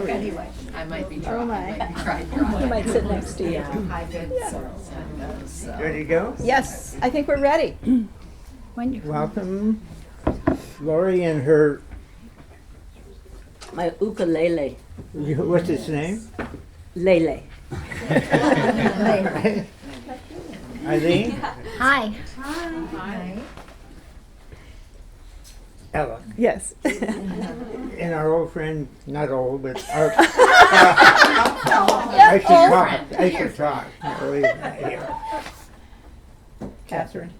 Anyway, I might be Oh my. He might sit next to you. I did. So. Ready to go? Yes, I think we're ready. Welcome, Lori and her, My ukulele. what's its name? Lele. Eileen? Hi. Ella. Yes. And our old friend, not old, but our, I should talk. Believe me, here. Catherine.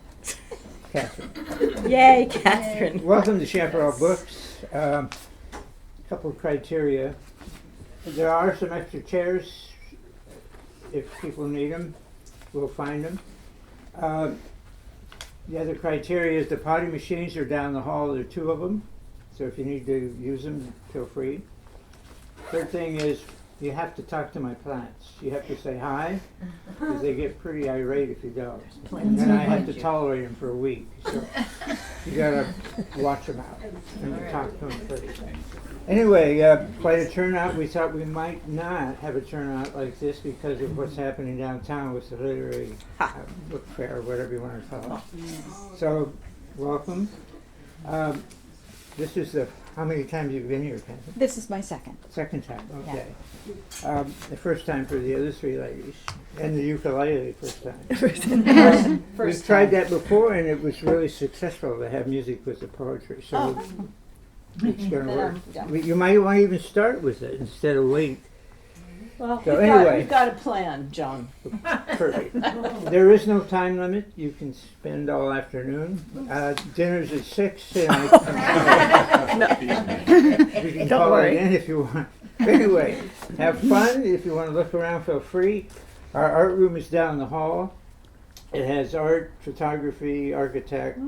Catherine. Yay, Catherine. Welcome to Chaparral Books. Couple of criteria. There are some extra chairs. If people need them, we'll find them. The other criteria is the potty machines are down the hall. There are 2 of them. So if you need to use them, feel free. Third thing is you have to talk to my plants. You have to say hi, because they get pretty irate if you don't. And then I have to tolerate them for a week. So you gotta watch them out and talk to them first. Anyway, quite a turnout. We thought we might not have a turnout like this because of what's happening downtown with the literary book fair, whatever you want to call it. So, welcome. This is how many times you've been here, Catherine? This is my second. Second time, okay. The first time for the other 3 ladies, and the ukulele first time. We've tried that before, and it was really successful to have music with the poetry. So it's going to work. You might want to even start with it instead of wait. Well, So anyway. we've got a plan, John. Perfect. There is no time limit. You can spend all afternoon. Dinner's at 6. And you can call it in if you want. Anyway, have fun. If you want to look around, feel free. Our art room is down the hall. It has art, photography, architecture,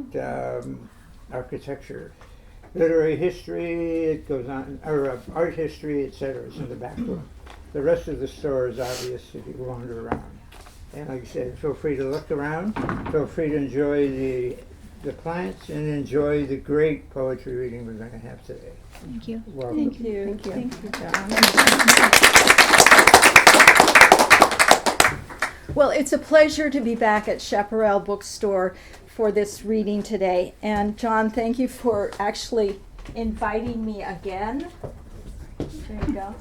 literary history. It goes on, or art history, etc. It's in the back room. The rest of the store is obvious if you wander around. And like I said, feel free to look around. Feel free to enjoy the plants and enjoy the great poetry reading we're going to have today. Thank you. Welcome. Thank you. Thank you, John. Well, it's a pleasure to be back at Chaparral Bookstore for this reading today. And John, thank you for actually inviting me again. There you go.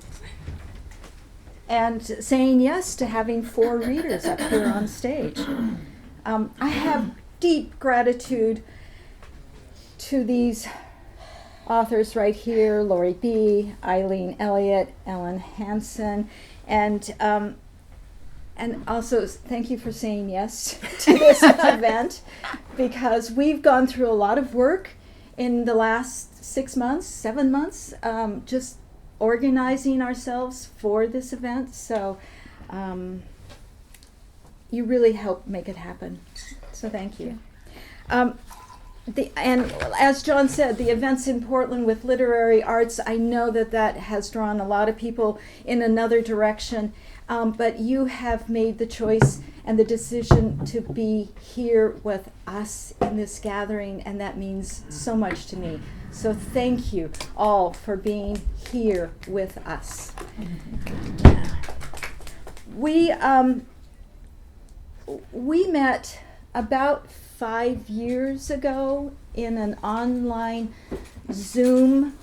And saying yes to having 4 readers up here on stage. I have deep gratitude to these authors right here, Lori B., Eileen Elliott, Ellen Hansen, and also thank you for saying yes to this event, because we've gone through a lot of work in the last 6 months, 7 months, just organizing ourselves for this event. So you really helped make it happen. So thank you. And as John said, the events in Portland with literary arts, I know that has drawn a lot of people in another direction, but you have made the choice and the decision to be here with us in this gathering, and that means so much to me. So thank you all for being here with us. We met about 5 years ago in an online Zoom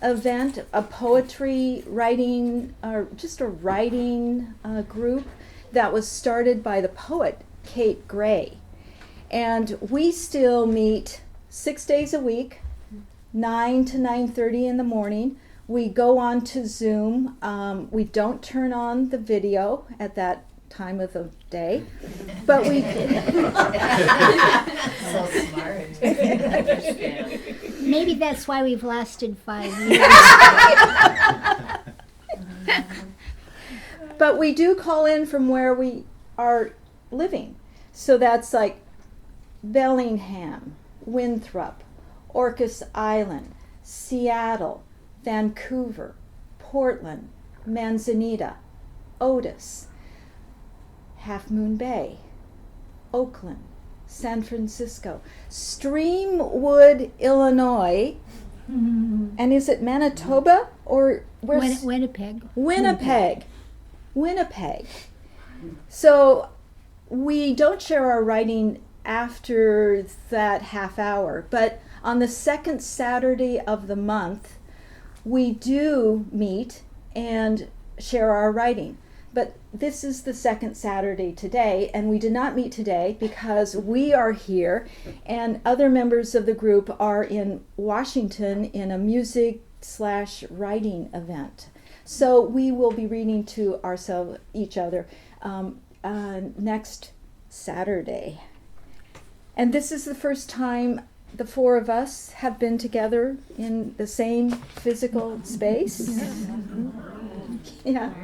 event, a poetry writing, or just a writing group that was started by the poet Kate Gray. And we still meet 6 days a week, 9 to 9:30 in the morning. We go on to Zoom. We don't turn on the video at that time of the day, but we So smart. Maybe that's why we've lasted 5 years. But we do call in from where we are living. So that's like Bellingham, Winthrop, Orcas Island, Seattle, Vancouver, Portland, Manzanita, Otis, Half Moon Bay, Oakland, San Francisco, Streamwood, Illinois, and is it Manitoba or where's Winnipeg. Winnipeg. So we don't share our writing after that half hour, but on the second Saturday of the month, we do meet and share our writing. But this is the second Saturday today, and we did not meet today because we are here and other members of the group are in Washington in a music/writing event. So we will be reading to each other next Saturday. And this is the first time the four of us have been together in the same physical space. Yeah.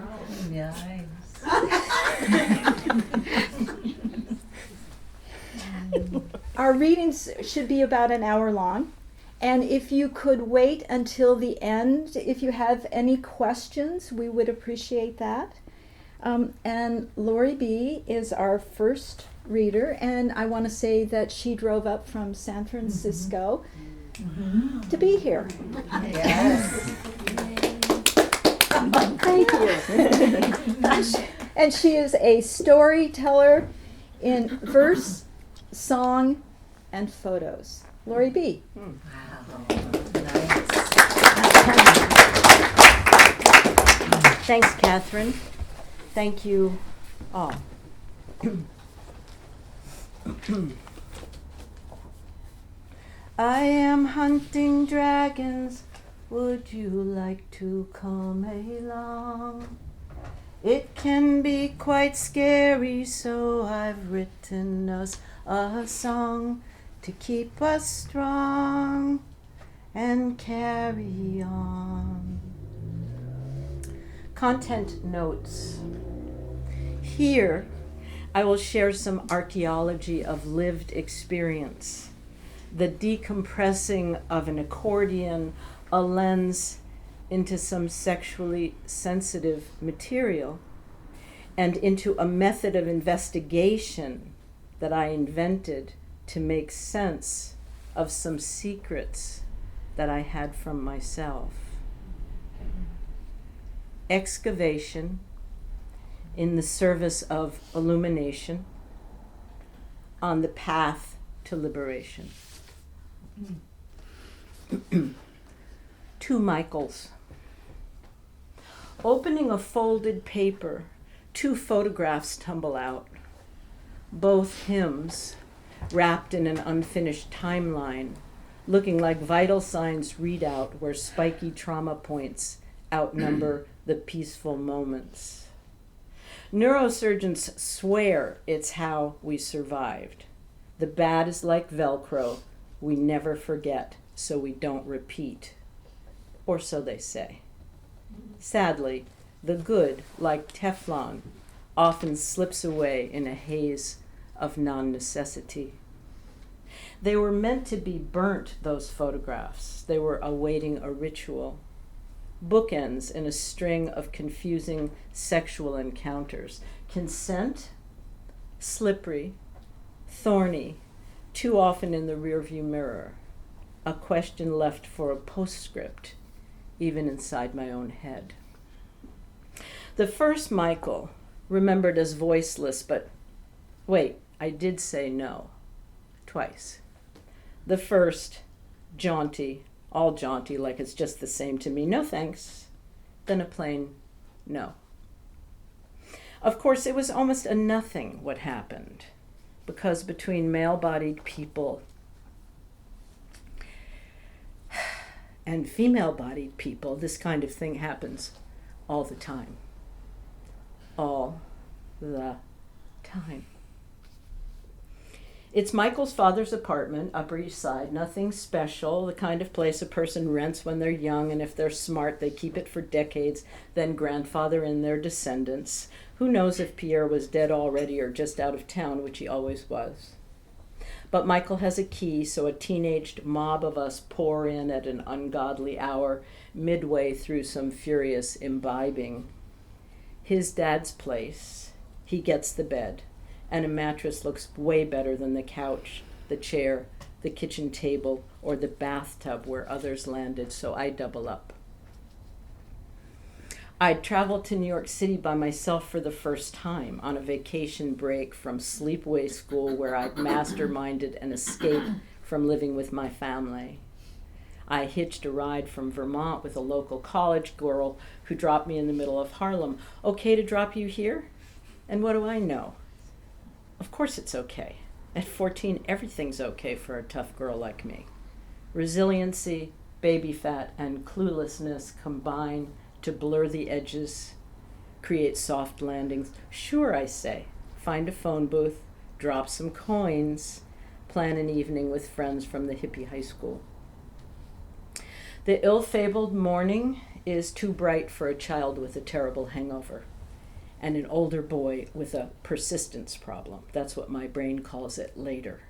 Our readings should be about an hour long. And if you could wait until the end, if you have any questions, we would appreciate that. And Lori B. is our first reader, and I want to say that she drove up from San Francisco to be here. Yes. Thank you. And she is a storyteller in verse, song, and photos. Lori B. Wow. Nice. Thanks, Catherine. Thank you all. I am hunting dragons. Would you like to come along? It can be quite scary, so I've written us a song to keep us strong and carry on. Content notes. Here, I will share some archaeology of lived experience, the decompressing of an accordion, a lens into some sexually sensitive material, and into a method of investigation that I invented to make sense of some secrets that I had from myself. Excavation in the service of illumination on the path to liberation. Two Michaels. Opening a folded paper, two photographs tumble out. Both hymns, wrapped in an unfinished timeline, looking like vital signs readout where spiky trauma points outnumber the peaceful moments. Neurosurgeons swear it's how we survived. The bad is like Velcro. We never forget, so we don't repeat. Or so they say. Sadly, the good, like Teflon, often slips away in a haze of non-necessity. They were meant to be burnt, those photographs. They were awaiting a ritual. Bookends in a string of confusing sexual encounters. Consent, slippery, thorny, too often in the rearview mirror. A question left for a postscript, even inside my own head. The first Michael, remembered as voiceless, but wait, I did say no, twice. The first, jaunty, all jaunty, like it's just the same to me, no thanks. Then a plain no. Of course, it was almost a nothing what happened, because between male-bodied people and female-bodied people, this kind of thing happens all the time. All the time. It's Michael's father's apartment, Upper East Side. Nothing special, the kind of place a person rents when they're young, and if they're smart, they keep it for decades, then grandfather in their descendants. Who knows if Pierre was dead already or just out of town, which he always was. But Michael has a key, so a teenaged mob of us pour in at an ungodly hour, midway through some furious imbibing. His dad's place. He gets the bed. And a mattress looks way better than the couch, the chair, the kitchen table, or the bathtub where others landed, so I double up. I'd traveled to New York City by myself for the first time on a vacation break from sleepaway school where I'd masterminded an escape from living with my family. I hitched a ride from Vermont with a local college girl who dropped me in the middle of Harlem. Okay to drop you here? And what do I know? Of course it's okay. At 14, everything's okay for a tough girl like me. Resiliency, baby fat, and cluelessness combine to blur the edges, create soft landings. Sure, I say. Find a phone booth, drop some coins, plan an evening with friends from the hippie high school. The ill-fabled morning is too bright for a child with a terrible hangover. And an older boy with a persistence problem. That's what my brain calls it later,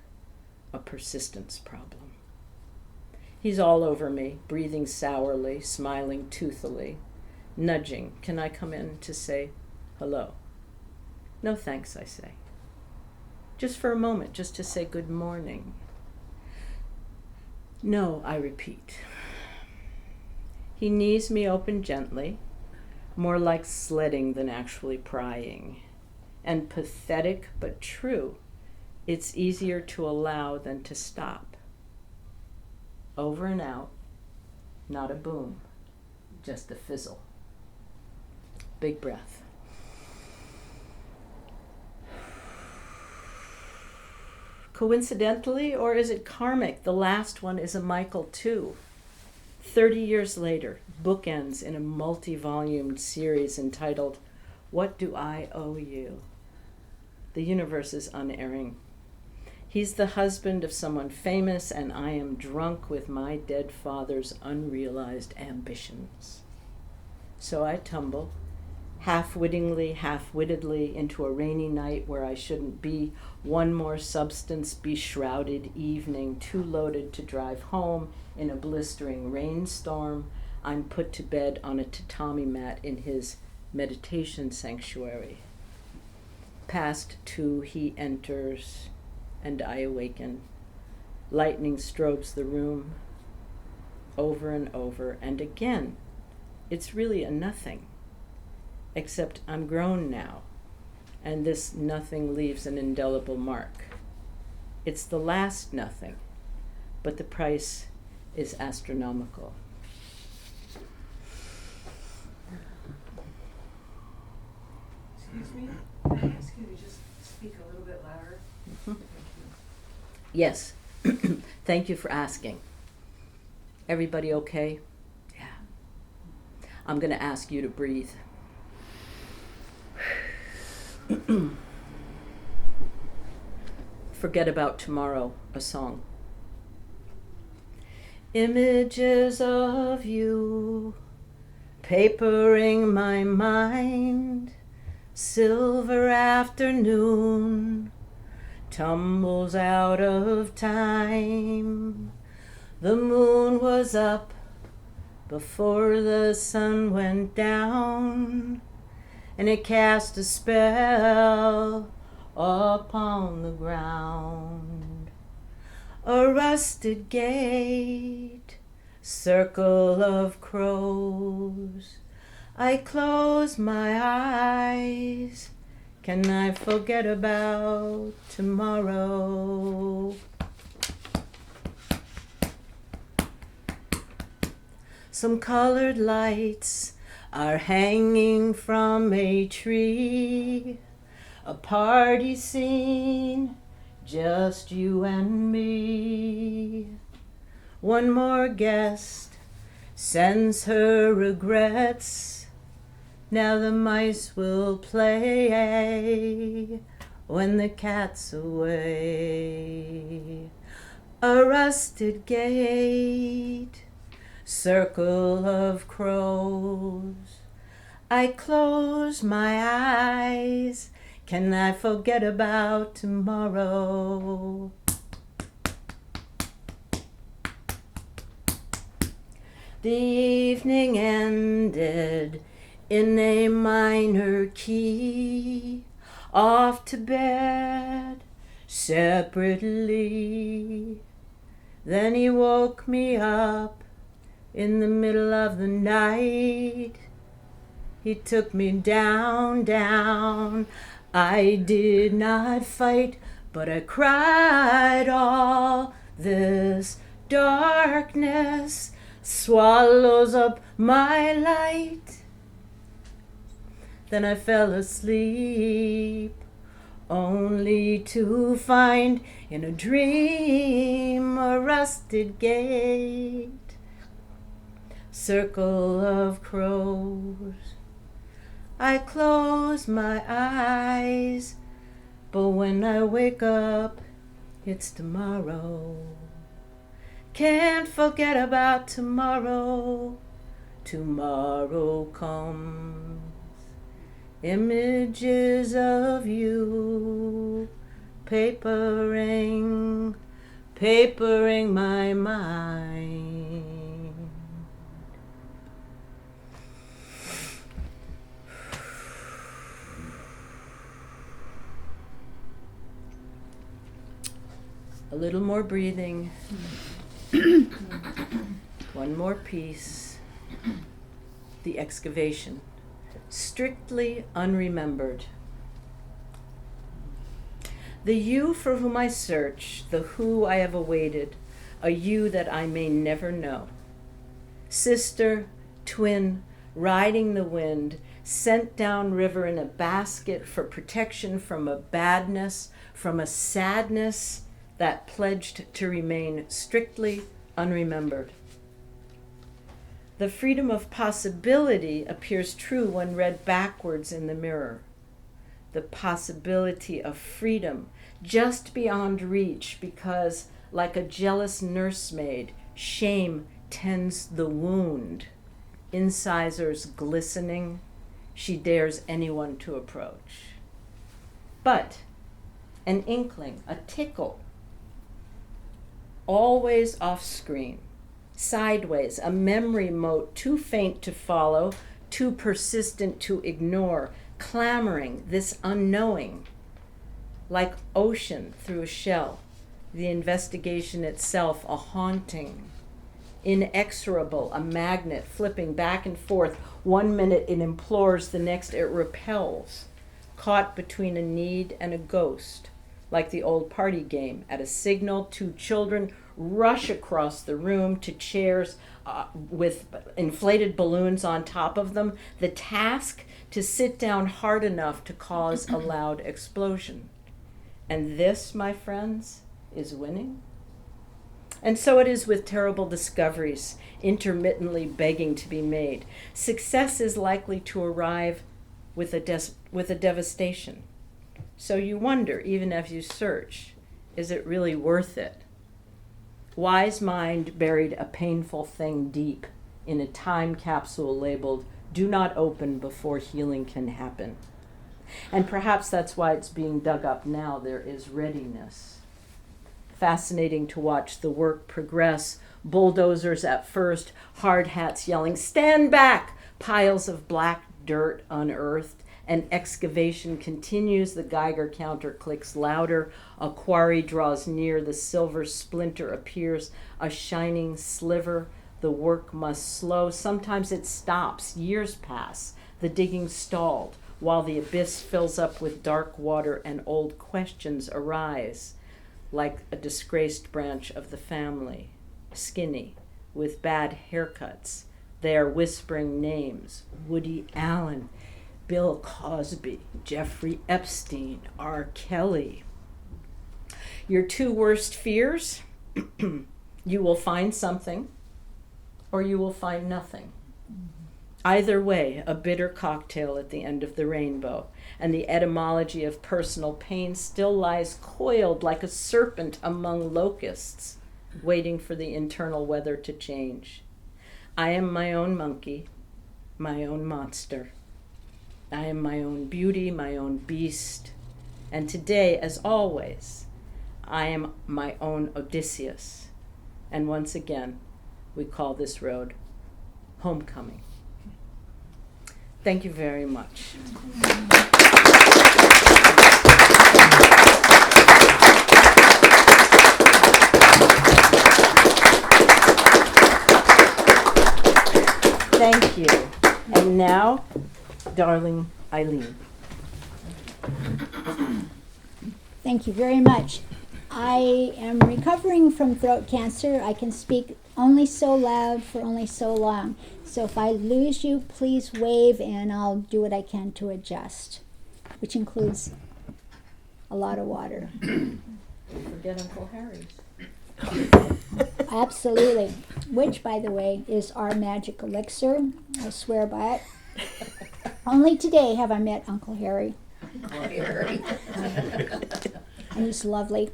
a persistence problem. He's all over me, breathing sourly, smiling toothily, nudging. Can I come in to say hello? No thanks, I say. Just for a moment, just to say good morning. No, I repeat. He knees me open gently, more like sledding than actually prying. And pathetic but true, it's easier to allow than to stop. Over and out, not a boom, just a fizzle. Big breath. Coincidentally, or is it karmic? The last one is a Michael too. 30 years later, bookends in a multi-volumed series entitled, What Do I Owe You? The universe is unerring. He's the husband of someone famous, and I am drunk with my dead father's unrealized ambitions. So I tumble, half-wittingly, half-wittedly, into a rainy night where I shouldn't be, one more substance-beshrouded evening, too loaded to drive home. In a blistering rainstorm, I'm put to bed on a tatami mat in his meditation sanctuary. Past 2, he enters, and I awaken. Lightning strobes the room, over and over, and again, it's really a nothing. Except I'm grown now, and this nothing leaves an indelible mark. It's the last nothing, but the price is astronomical. Excuse me, can I ask you to just speak a little bit louder? Mm-hmm. Yes, thank you for asking. Everybody okay? Yeah. I'm going to ask you to breathe. Forget About Tomorrow, a song. Images of you, papering my mind, silver afternoon, tumbles out of time. The moon was up before the sun went down, and it cast a spell upon the ground. A rusted gate, circle of crows. I close my eyes. Can I forget about tomorrow? Some colored lights are hanging from a tree. A party scene, just you and me. One more guest sends her regrets. Now the mice will play when the cat's away. A rusted gate, circle of crows. I close my eyes. Can I forget about tomorrow? The evening ended in a minor key. Off to bed separately. Then he woke me up in the middle of the night. He took me down, down. I did not fight, but I cried. All this darkness swallows up my light. Then I fell asleep, only to find in a dream a rusted gate, circle of crows. I close my eyes, but when I wake up, it's tomorrow. Can't forget about tomorrow. Tomorrow comes. Images of you, papering my mind. A little more breathing. One more piece. The excavation. Strictly unremembered. The you for whom I search, the who I have awaited, a you that I may never know. Sister, twin, riding the wind, sent down river in a basket for protection from a badness, from a sadness that pledged to remain strictly unremembered. The freedom of possibility appears true when read backwards in the mirror. The possibility of freedom just beyond reach because, like a jealous nursemaid, shame tends the wound. Incisors glistening, she dares anyone to approach. But an inkling, a tickle, always off screen. Sideways, a memory mote too faint to follow, too persistent to ignore, clamoring, this unknowing, like ocean through a shell, the investigation itself a haunting, inexorable, a magnet flipping back and forth. 1 minute it implores, the next it repels, caught between a need and a ghost, like the old party game. At a signal, two children rush across the room to chairs with inflated balloons on top of them. The task, to sit down hard enough to cause a loud explosion. And this, my friends, is winning. And so it is with terrible discoveries, intermittently begging to be made. Success is likely to arrive with a devastation. So you wonder, even as you search, is it really worth it? Wise mind buried a painful thing deep in a time capsule labeled, "Do not open before healing can happen." And perhaps that's why it's being dug up now. There is readiness. Fascinating to watch the work progress. Bulldozers at first, hard hats yelling, "Stand back!" Piles of black dirt unearthed. An excavation continues. The Geiger counter clicks louder. A quarry draws near. The silver splinter appears, a shining sliver. The work must slow. Sometimes it stops. Years pass. The digging stalled, while the abyss fills up with dark water and old questions arise, like a disgraced branch of the family, skinny, with bad haircuts. They are whispering names: Woody Allen, Bill Cosby, Jeffrey Epstein, R. Kelly. Your two worst fears? You will find something, or you will find nothing. Either way, a bitter cocktail at the end of the rainbow, and the etymology of personal pain still lies coiled like a serpent among locusts, waiting for the internal weather to change. I am my own monkey, my own monster. I am my own beauty, my own beast. And today, as always, I am my own Odysseus. And once again, we call this road homecoming. Thank you very much. Thank you. And now, darling Eileen. Thank you very much. I am recovering from throat cancer. I can speak only so loud for only so long. So if I lose you, please wave and I'll do what I can to adjust, which includes a lot of water. Don't forget Uncle Harry's. Absolutely. Which, by the way, is our magic elixir. I swear by it. Only today have I met Uncle Harry. And he's lovely.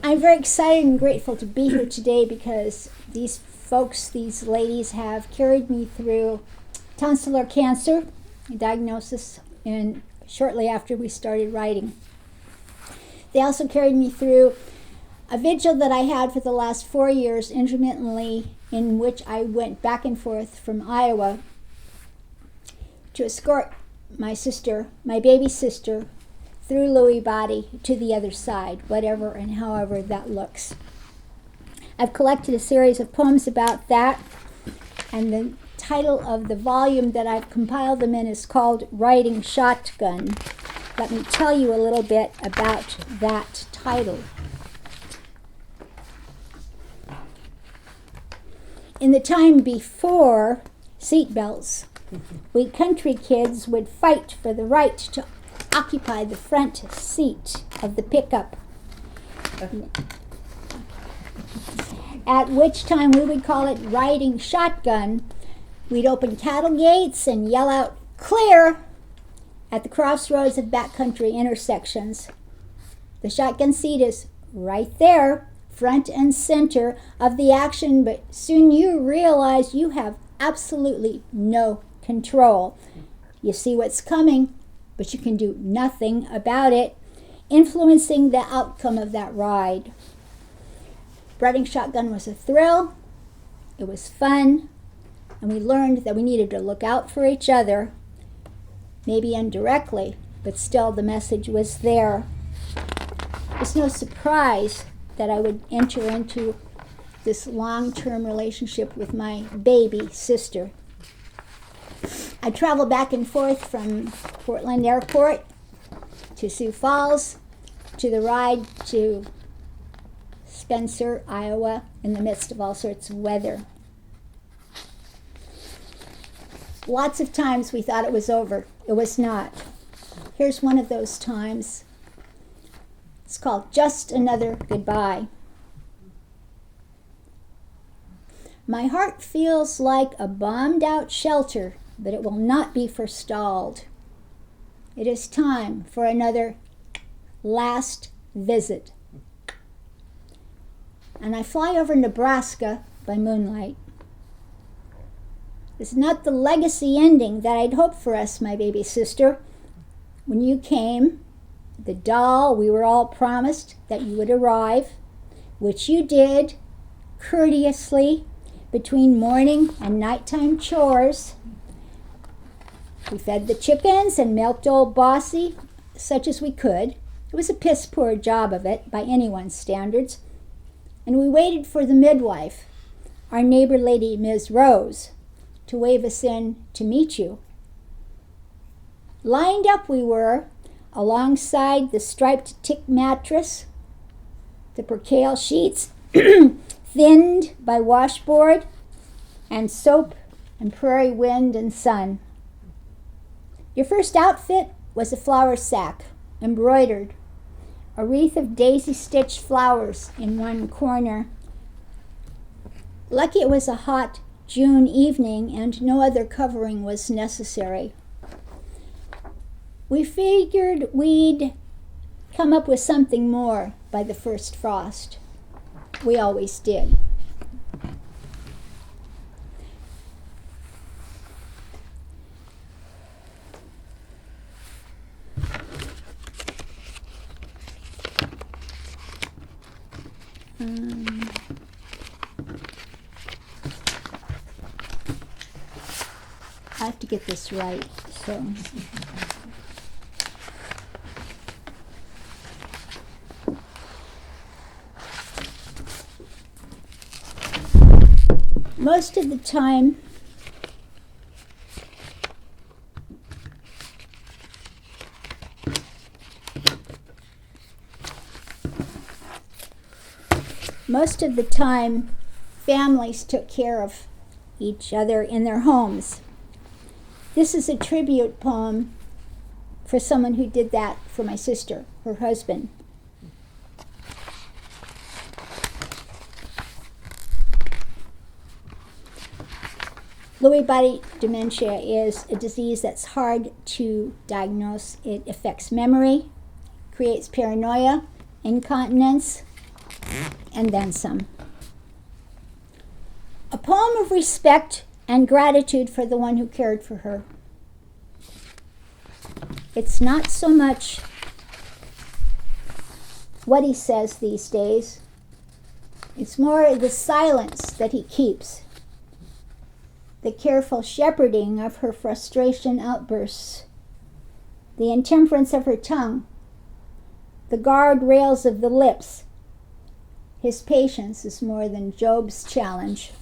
I'm very excited and grateful to be here today because these folks, these ladies, have carried me through tonsillar cancer, a diagnosis, and shortly after we started writing. They also carried me through a vigil that I had for the last 4 years intermittently, in which I went back and forth from Iowa to escort my sister, my baby sister, through Lewy body to the other side, whatever and however that looks. I've collected a series of poems about that, and the title of the volume that I've compiled them in is called Riding Shotgun. Let me tell you a little bit about that title. In the time before seatbelts, we country kids would fight for the right to occupy the front seat of the pickup, at which time we would call it riding shotgun. We'd open cattle gates and yell out, "Clear!" at the crossroads of backcountry intersections. The shotgun seat is right there, front and center of the action, but soon you realize you have absolutely no control. You see what's coming, but you can do nothing about it, influencing the outcome of that ride. Riding shotgun was a thrill, it was fun, and we learned that we needed to look out for each other, maybe indirectly, but still the message was there. It's no surprise that I would enter into this long-term relationship with my baby sister. I traveled back and forth from Portland Airport to Sioux Falls to the ride to Spencer, Iowa, in the midst of all sorts of weather. Lots of times we thought it was over. It was not. Here's one of those times. It's called Just Another Goodbye. My heart feels like a bombed-out shelter, but it will not be forestalled. It is time for another last visit. And I fly over Nebraska by moonlight. It's not the legacy ending that I'd hoped for us, my baby sister. When you came, the doll, we were all promised that you would arrive, which you did, courteously, between morning and nighttime chores. We fed the chickens and milked old Bossy, such as we could. It was a piss-poor job of it, by anyone's standards. And we waited for the midwife, our neighbor lady, Ms. Rose, to wave us in to meet you. Lined up we were, alongside the striped tick mattress, the percale sheets, thinned by washboard and soap and prairie wind and sun. Your first outfit was a flour sack, embroidered, a wreath of daisy-stitched flowers in one corner. Lucky it was a hot June evening, and no other covering was necessary. We figured we'd come up with something more by the first frost. We always did. I have to get this right, so. Most of the time, families took care of each other in their homes. This is a tribute poem for someone who did that for my sister, her husband. Lewy body dementia is a disease that's hard to diagnose. It affects memory, creates paranoia, incontinence, and then some. A poem of respect and gratitude for the one who cared for her. It's not so much what he says these days. It's more the silence that he keeps, the careful shepherding of her frustration outbursts, the intemperance of her tongue, the guardrails of the lips. His patience is more than Job's challenge.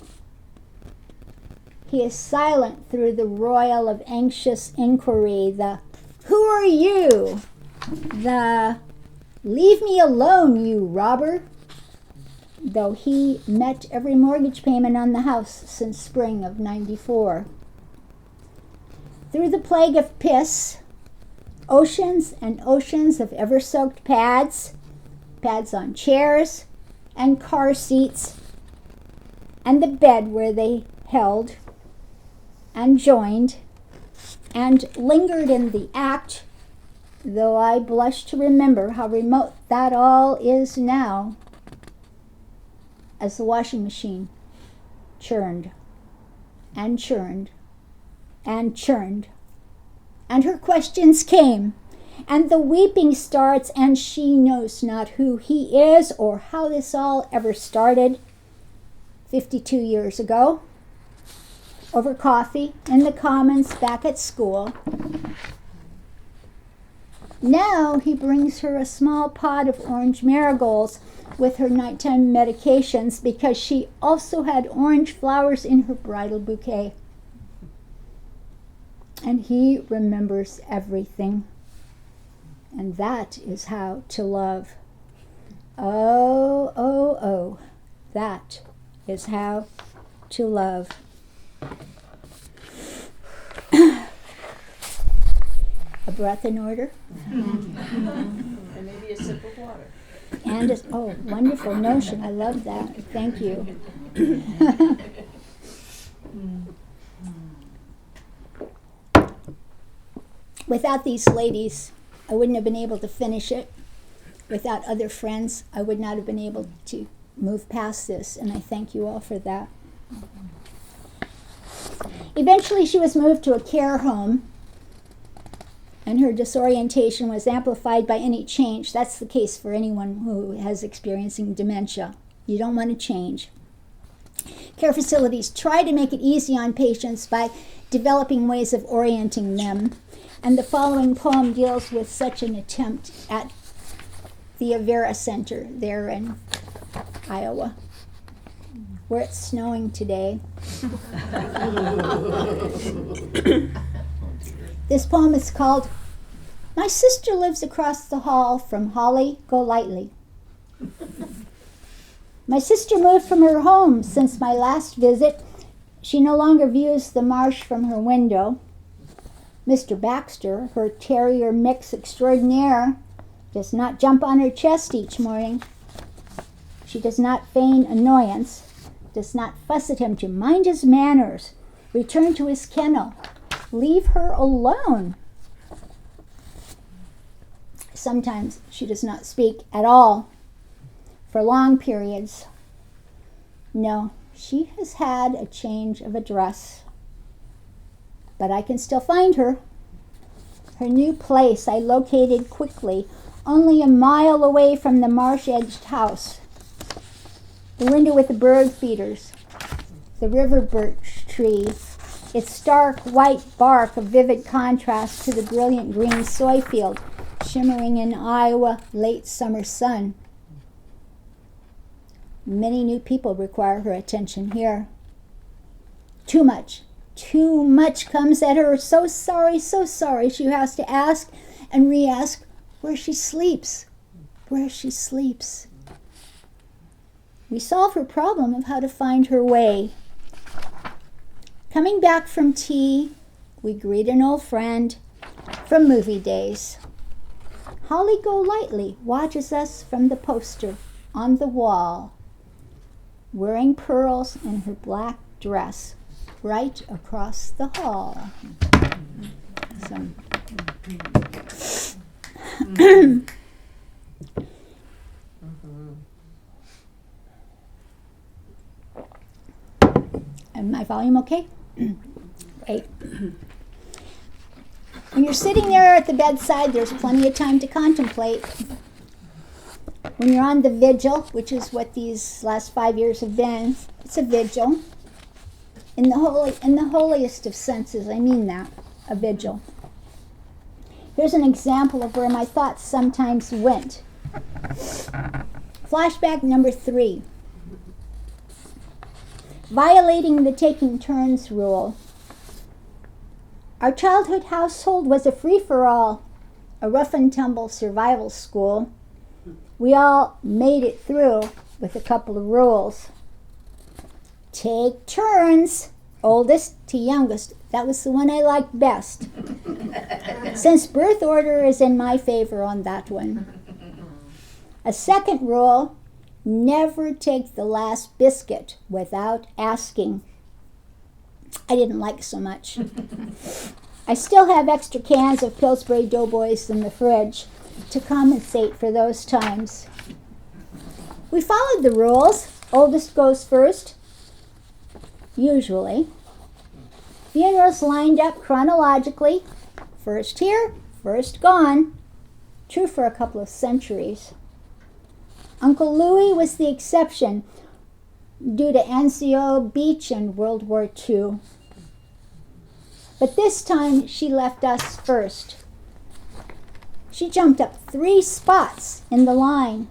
He is silent through the roil of anxious inquiry, the "Who are you?" the "Leave me alone, you robber," though he met every mortgage payment on the house since spring of '94. Through the plague of piss, oceans and oceans of ever-soaked pads on chairs and car seats, and the bed where they held and joined and lingered in the act, though I blush to remember how remote that all is now, as the washing machine churned and churned and churned, and her questions came, and the weeping starts, and she knows not who he is or how this all ever started 52 years ago, over coffee in the Commons back at school. Now he brings her a small pot of orange marigolds with her nighttime medications because she also had orange flowers in her bridal bouquet. And he remembers everything. And that is how to love. Oh, oh, oh, that is how to love. A breath in order. And maybe a sip of water. And oh, wonderful notion. I love that. Thank you. Without these ladies, I wouldn't have been able to finish it. Without other friends, I would not have been able to move past this, and I thank you all for that. Eventually, she was moved to a care home, and her disorientation was amplified by any change. That's the case for anyone who has experiencing dementia. You don't want to change. Care facilities try to make it easy on patients by developing ways of orienting them, and the following poem deals with such an attempt at the Avera Center there in Iowa, where it's snowing today. This poem is called "My Sister Lives Across the Hall from Holly Golightly." My sister moved from her home since my last visit. She no longer views the marsh from her window. Mr. Baxter, her terrier mix extraordinaire, does not jump on her chest each morning. She does not feign annoyance, does not fuss at him to mind his manners, return to his kennel, leave her alone. Sometimes she does not speak at all for long periods. No, she has had a change of address, but I can still find her. Her new place I located quickly, only a mile away from the marsh-edged house. The window with the bird feeders, the river birch tree, its stark white bark a vivid contrast to the brilliant green soy field shimmering in Iowa late summer sun. Many new people require her attention here. Too much comes at her. So sorry, she has to ask and re-ask where she sleeps. We solve her problem of how to find her way. Coming back from tea, we greet an old friend from movie days. Holly Golightly watches us from the poster on the wall, wearing pearls in her black dress right across the hall. So. And my volume okay? Great. When you're sitting there at the bedside, there's plenty of time to contemplate. When you're on the vigil, which is what these last 5 years have been, it's a vigil. In the holiest of senses, I mean that, a vigil. Here's an example of where my thoughts sometimes went. Flashback number 3. Violating the taking turns rule. Our childhood household was a free-for-all, a rough-and-tumble survival school. We all made it through with a couple of rules. Take turns, oldest to youngest. That was the one I liked best. Since birth order is in my favor on that one. A second rule, never take the last biscuit without asking. I didn't like so much. I still have extra cans of Pillsbury Doughboys in the fridge to compensate for those times. We followed the rules. Oldest goes first, usually. Funerals lined up chronologically. First here, first gone. True for a couple of centuries. Uncle Louis was the exception due to NCO Beach and World War II. But this time she left us first. She jumped up 3 spots in the line.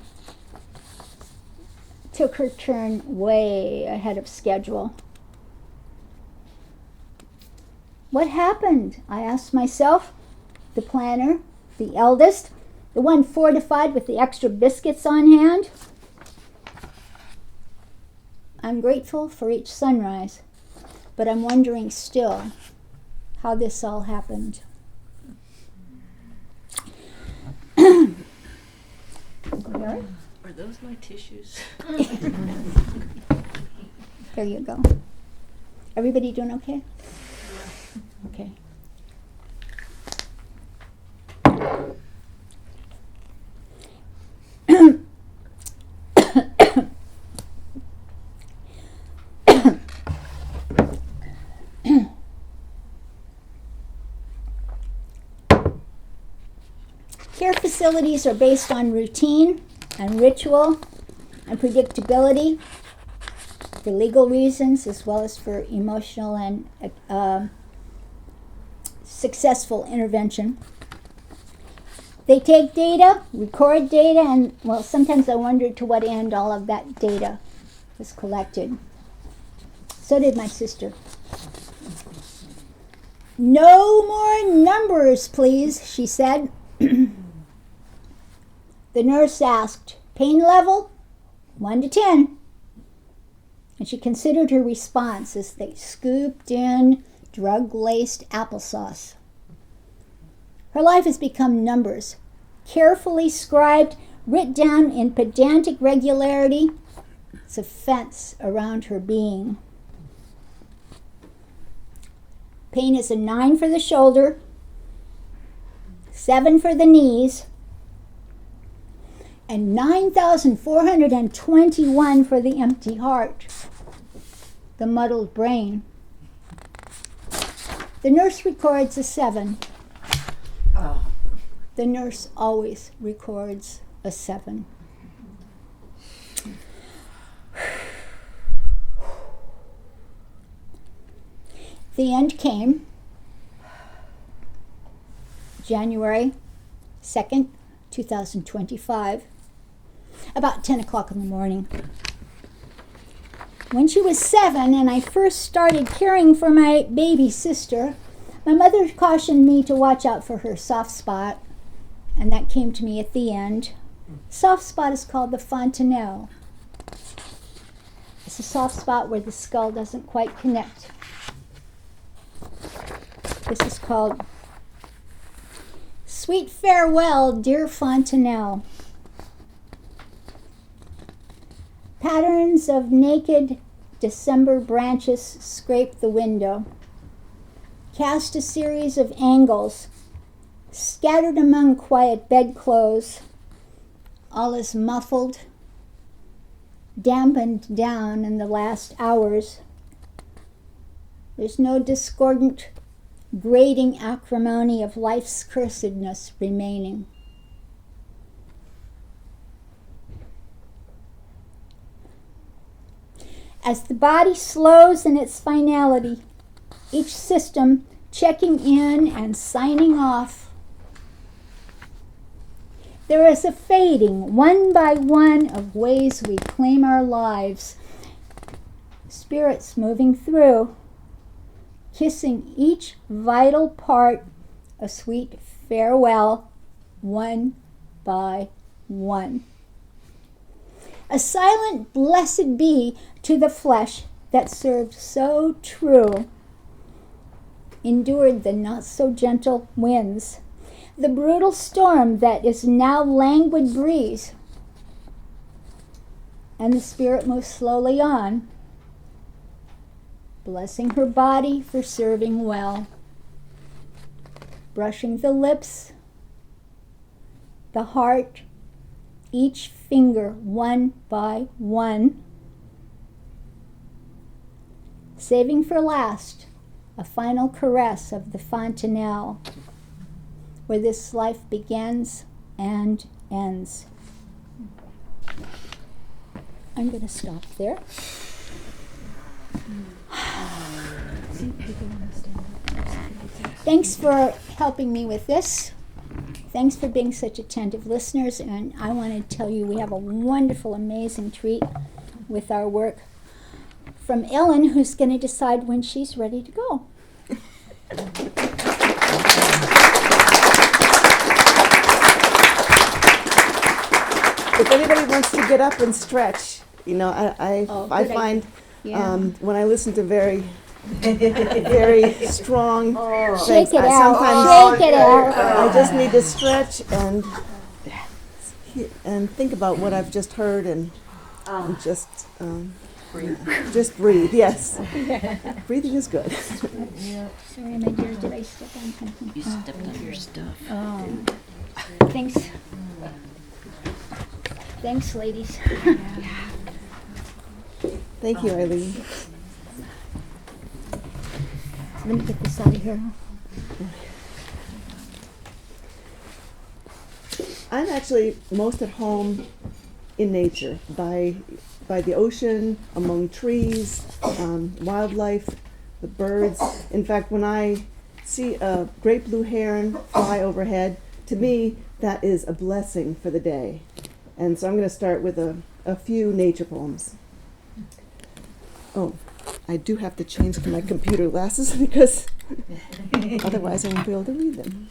Took her turn way ahead of schedule. What happened? I asked myself. The planner, the eldest, the one fortified with the extra biscuits on hand. I'm grateful for each sunrise, but I'm wondering still how this all happened. Are those my tissues? There you go. Everybody doing okay? Okay. Care facilities are based on routine and ritual and predictability for legal reasons as well as for emotional and successful intervention. They take data, record data, and, well, sometimes I wonder to what end all of that data was collected. So did my sister. No more numbers, please, she said. The nurse asked, pain level? 1 to 10. And she considered her response as they scooped in drug-laced applesauce. Her life has become numbers, carefully scribed, written down in pedantic regularity, It's a fence around her being. Pain is a 9 for the shoulder, 7 for the knees, and 9,421 for the empty heart, the muddled brain. The nurse records a 7. Oh. The nurse always records a 7. The end came January 2nd, 2025, about 10 o'clock in the morning. When she was 7 and I first started caring for my baby sister, my mother cautioned me to watch out for her soft spot, and that came to me at the end. Soft spot is called the fontanelle. It's a soft spot where the skull doesn't quite connect. This is called Sweet Farewell, Dear Fontanelle. Patterns of naked December branches scrape the window. Cast a series of angles, scattered among quiet bedclothes. All is muffled, dampened down in the last hours. There's no discordant, grating acrimony of life's cursedness remaining. As the body slows in its finality, each system checking in and signing off, there is a fading, one by one, of ways we claim our lives. Spirits moving through, kissing each vital part a sweet farewell, one by one. A silent blessed be to the flesh that served so true, endured the not so gentle winds, the brutal storm that is now languid breeze, and the spirit moves slowly on, blessing her body for serving well, brushing the lips, the heart, each finger one by one, saving for last a final caress of the fontanelle, where this life begins and ends. I'm going to stop there. Thanks for helping me with this. Thanks for being such attentive listeners, and I want to tell you we have a wonderful, amazing treat with our work from Ellen, who's going to decide when she's ready to go. If anybody wants to get up and stretch, you know, I good find Yeah. when I listen to very strong things, Shake it I out. sometimes Shake it out. I just need to stretch and think about what I've just heard and just breathe. Yes, breathing is good. Sorry, my dear, did I step on something? You stepped on your stuff. Oh. Thanks. Thanks, ladies. Thank you, Eileen. Let me get this out of here. I'm actually most at home in nature, by the ocean, among trees, wildlife, the birds. In fact, when I see a great blue heron fly overhead, to me that is a blessing for the day. And so I'm going to start with a few nature poems. Oh, I do have to change to my computer glasses because otherwise I won't be able to read them.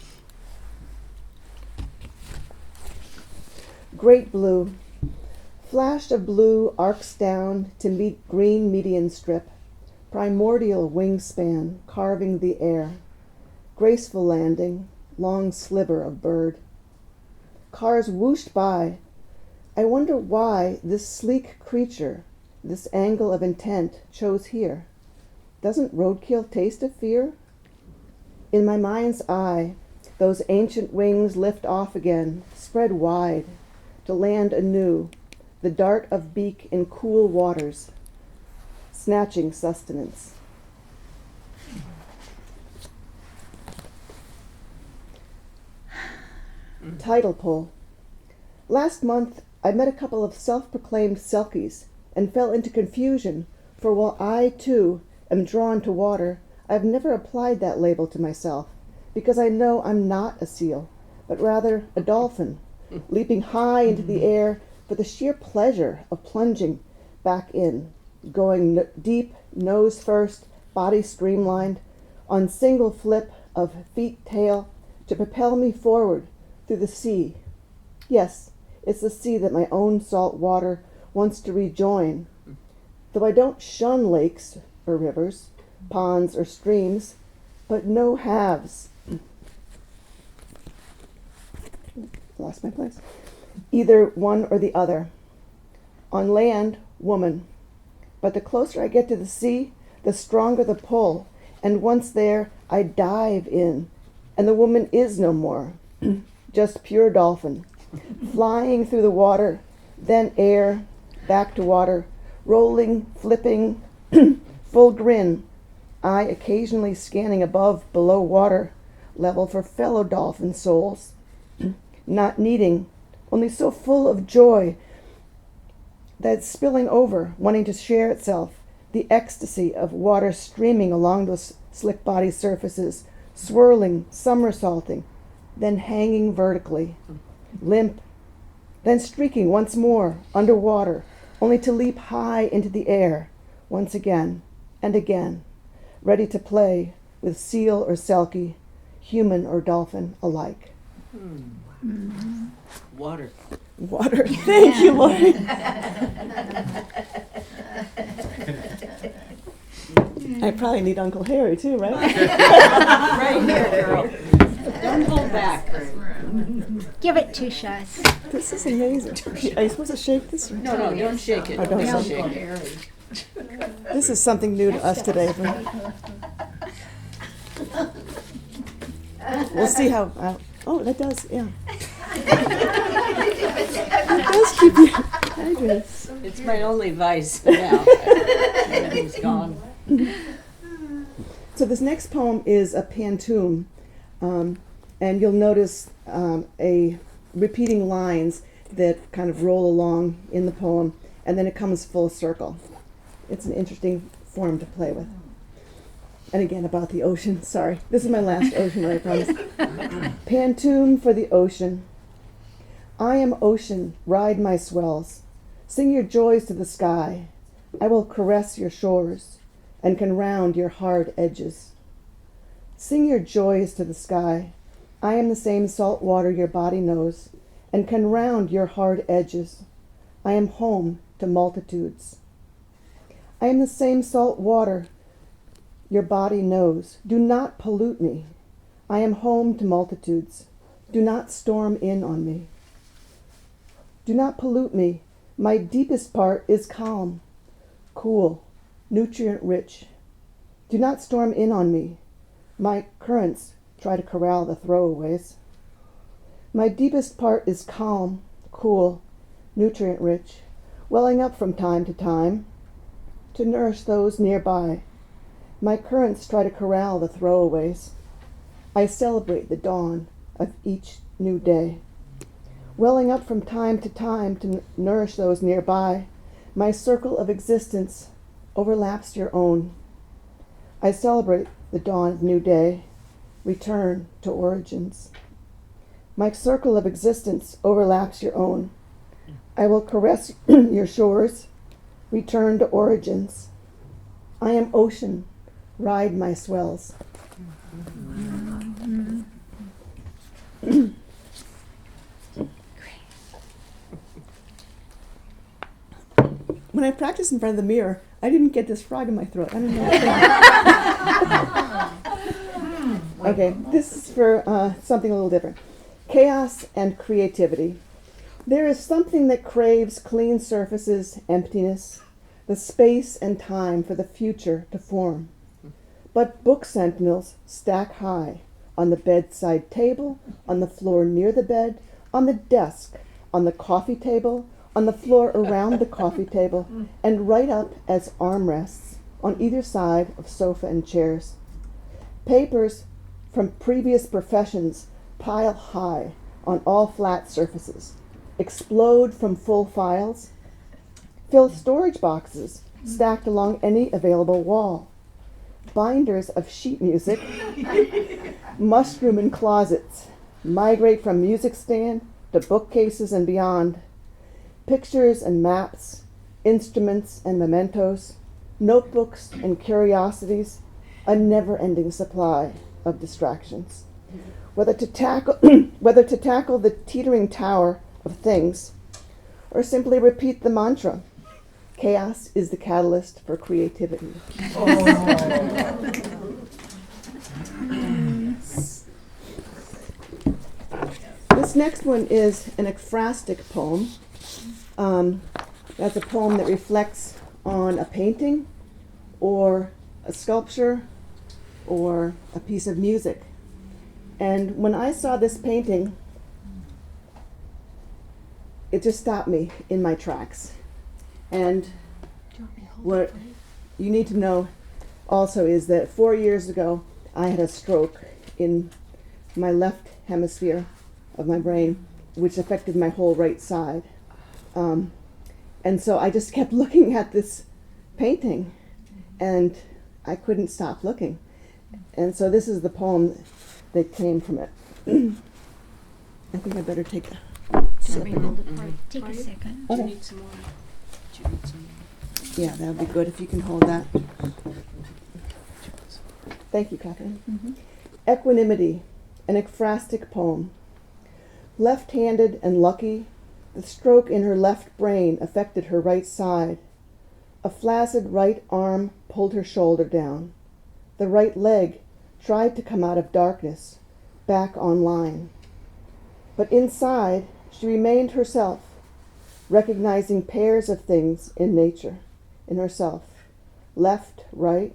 Great blue. Flash of blue arcs down to meet green median strip. Primordial wingspan carving the air. Graceful landing, long sliver of bird. Cars whooshed by. I wonder why this sleek creature this angle of intent chose here? Doesn't roadkill taste of fear? In my mind's eye, those ancient wings lift off again, spread wide, to land anew, the dart of beak in cool waters, snatching sustenance. Title poll. Last month, I met a couple of self-proclaimed selkies and fell into confusion, for while I, too, am drawn to water, I've never applied that label to myself, because I know I'm not a seal, but rather a dolphin, leaping high into the air for the sheer pleasure of plunging back in, going deep, nose first, body streamlined, on single flip of feet-tail to propel me forward through the sea. Yes, it's the sea that my own salt water wants to rejoin. Though I don't shun lakes or rivers, ponds or streams, but no halves. Lost my place. Either one or the other. On land, woman. But the closer I get to the sea, the stronger the pull, and once there, I dive in, and the woman is no more. Just pure dolphin, flying through the water, then air, back to water, rolling, flipping, full grin, eye occasionally scanning above, below water level for fellow dolphin souls, not needing, only so full of joy that it's spilling over, wanting to share itself, the ecstasy of water streaming along those slick body surfaces, swirling, somersaulting, then hanging vertically, limp, then streaking once more underwater, only to leap high into the air once again and again, ready to play with seal or selkie, human or dolphin alike. Water. Water. Thank you, Lori. I probably need Uncle Harry too, right? Right here, girl. Don't hold back. Give it 2 shots. This is amazing. Are you supposed to shake this? No, don't shake it. Oh, don't Don't shake shake it. This is something new to us today. We'll see how. Oh, that does, yeah. It does keep you hydrated. It's my only vice now. Everything's gone. So this next poem is a pantoum, and you'll notice a repeating lines that kind of roll along in the poem, and then it comes full circle. It's an interesting form to play with. And again, about the ocean. Sorry, this is my last ocean, I promise. Pantoum for the ocean. I am ocean, ride my swells. Sing your joys to the sky. I will caress your shores and can round your hard edges. Sing your joys to the sky. I am the same salt water your body knows and can round your hard edges. I am home to multitudes. I am the same salt water your body knows. Do not pollute me. I am home to multitudes. Do not storm in on me. Do not pollute me. My deepest part is calm, cool, nutrient-rich. Do not storm in on me. My currents try to corral the throwaways. My deepest part is calm, cool, nutrient-rich, welling up from time to nourish those nearby. My currents try to corral the throwaways. I celebrate the dawn of each new day. Welling up from time to nourish those nearby, my circle of existence overlaps your own. I celebrate the dawn of new day, return to origins. My circle of existence overlaps your own. I will caress your shores, return to origins. I am ocean, ride my swells. When I practiced in front of the mirror, I didn't get this frog in my throat. I don't know. Okay, this is for something a little different. Chaos and creativity. There is something that craves clean surfaces, emptiness, the space and time for the future to form. But book sentinels stack high on the bedside table, on the floor near the bed, on the desk, on the coffee table, on the floor around the coffee table, and right up as armrests on either side of sofa and chairs. Papers from previous professions pile high on all flat surfaces, explode from full files, fill storage boxes stacked along any available wall. Binders of sheet music mushroom in closets, migrate from music stand to bookcases and beyond. Pictures and maps, instruments and mementos, notebooks and curiosities, a never-ending supply of distractions. Whether to tackle the teetering tower of things, or simply repeat the mantra, chaos is the catalyst for creativity. This next one is an ekphrastic poem. That's a poem that reflects on a painting or a sculpture or a piece of music. And when I saw this painting, it just stopped me in my tracks. And what you need to know also is that 4 years ago, I had a stroke in my left hemisphere of my brain, which affected my whole right side. And so I just kept looking at this painting, and I couldn't stop looking. And so this is the poem that came from it. I think I better take a sip. Take a second. Do you Okay. need some more? Do you need some more? Yeah, that would be good if you can hold that. Thank you, Catherine. Equanimity, an ekphrastic poem. Left-handed and lucky, the stroke in her left brain affected her right side. A flaccid right arm pulled her shoulder down. The right leg tried to come out of darkness, back online. But inside, she remained herself, recognizing pairs of things in nature, in herself. Left, right,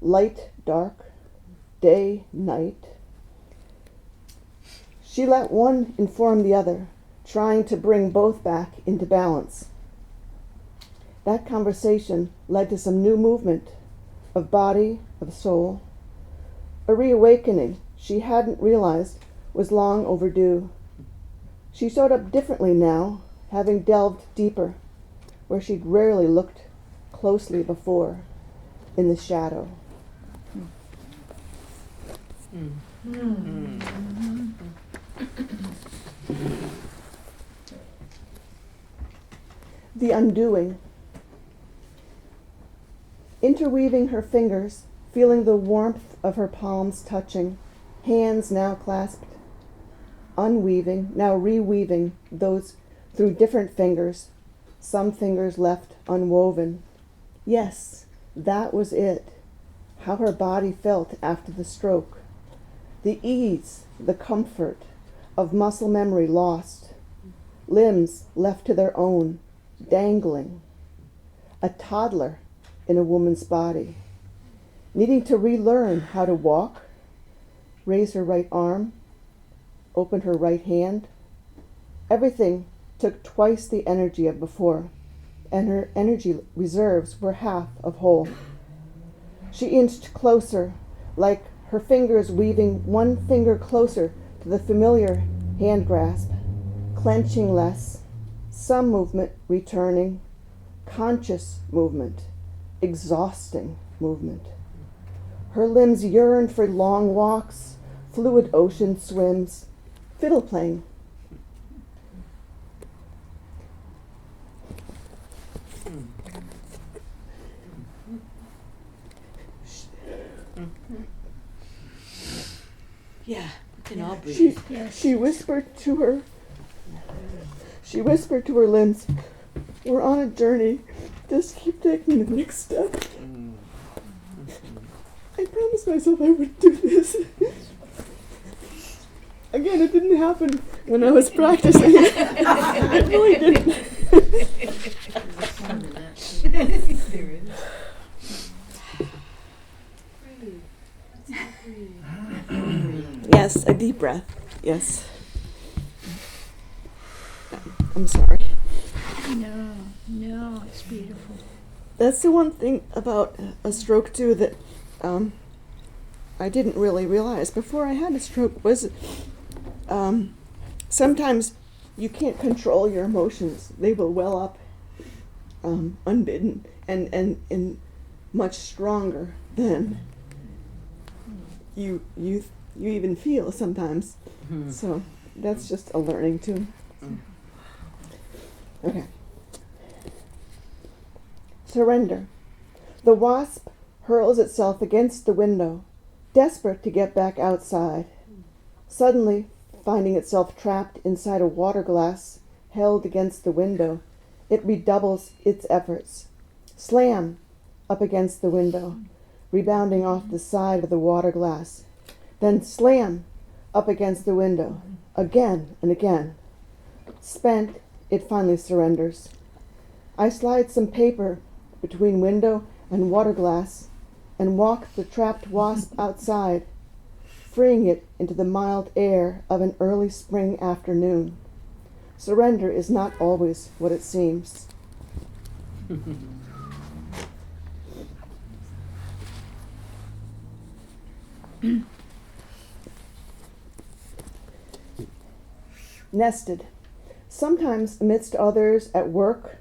light, dark, day, night. She let one inform the other, trying to bring both back into balance. That conversation led to some new movement of body, of soul, a reawakening she hadn't realized was long overdue. She showed up differently now, having delved deeper, where she'd rarely looked closely before, in the shadow. The undoing. Interweaving her fingers, feeling the warmth of her palms touching, hands now clasped, unweaving, now reweaving those through different fingers, some fingers left unwoven. Yes, that was it, how her body felt after the stroke. The ease, the comfort of muscle memory lost, limbs left to their own, dangling. A toddler in a woman's body, needing to relearn how to walk, raise her right arm, open her right hand. Everything took twice the energy of before, and her energy reserves were half of whole. She inched closer, like her fingers weaving one finger closer to the familiar hand grasp, clenching less, some movement returning, conscious movement, exhausting movement. Her limbs yearned for long walks, fluid ocean swims, fiddle playing. Yeah, we can all breathe. She whispered to her limbs, "We're on a journey. Just keep taking the next step." I promised myself I would do this. Again, it didn't happen when I was practicing. It really didn't. There it is. Breathe. Breathe. Yes, a deep breath. Yes. I'm sorry. No, it's beautiful. That's the one thing about a stroke too that I didn't really realize before I had a stroke was sometimes you can't control your emotions. They will well up unbidden and much stronger than you even feel sometimes. So that's just a learning too. Okay. Surrender. The wasp hurls itself against the window, desperate to get back outside. Suddenly, finding itself trapped inside a water glass held against the window, it redoubles its efforts. Slam up against the window, rebounding off the side of the water glass. Then slam up against the window, again and again. Spent, it finally surrenders. I slide some paper between window and water glass and walk the trapped wasp outside, freeing it into the mild air of an early spring afternoon. Surrender is not always what it seems. Nested. Sometimes amidst others at work,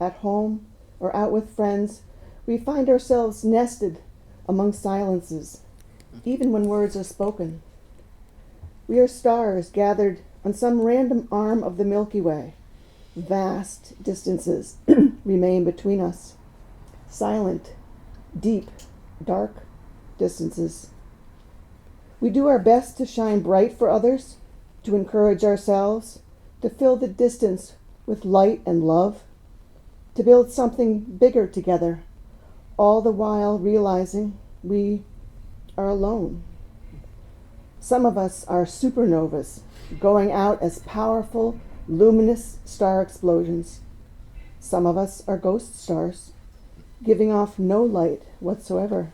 at home, or out with friends, we find ourselves nested among silences, even when words are spoken. We are stars gathered on some random arm of the Milky Way. Vast distances remain between us. Silent, deep, dark distances. We do our best to shine bright for others, to encourage ourselves, to fill the distance with light and love, to build something bigger together, all the while realizing we are alone. Some of us are supernovas, going out as powerful, luminous star explosions. Some of us are ghost stars, giving off no light whatsoever.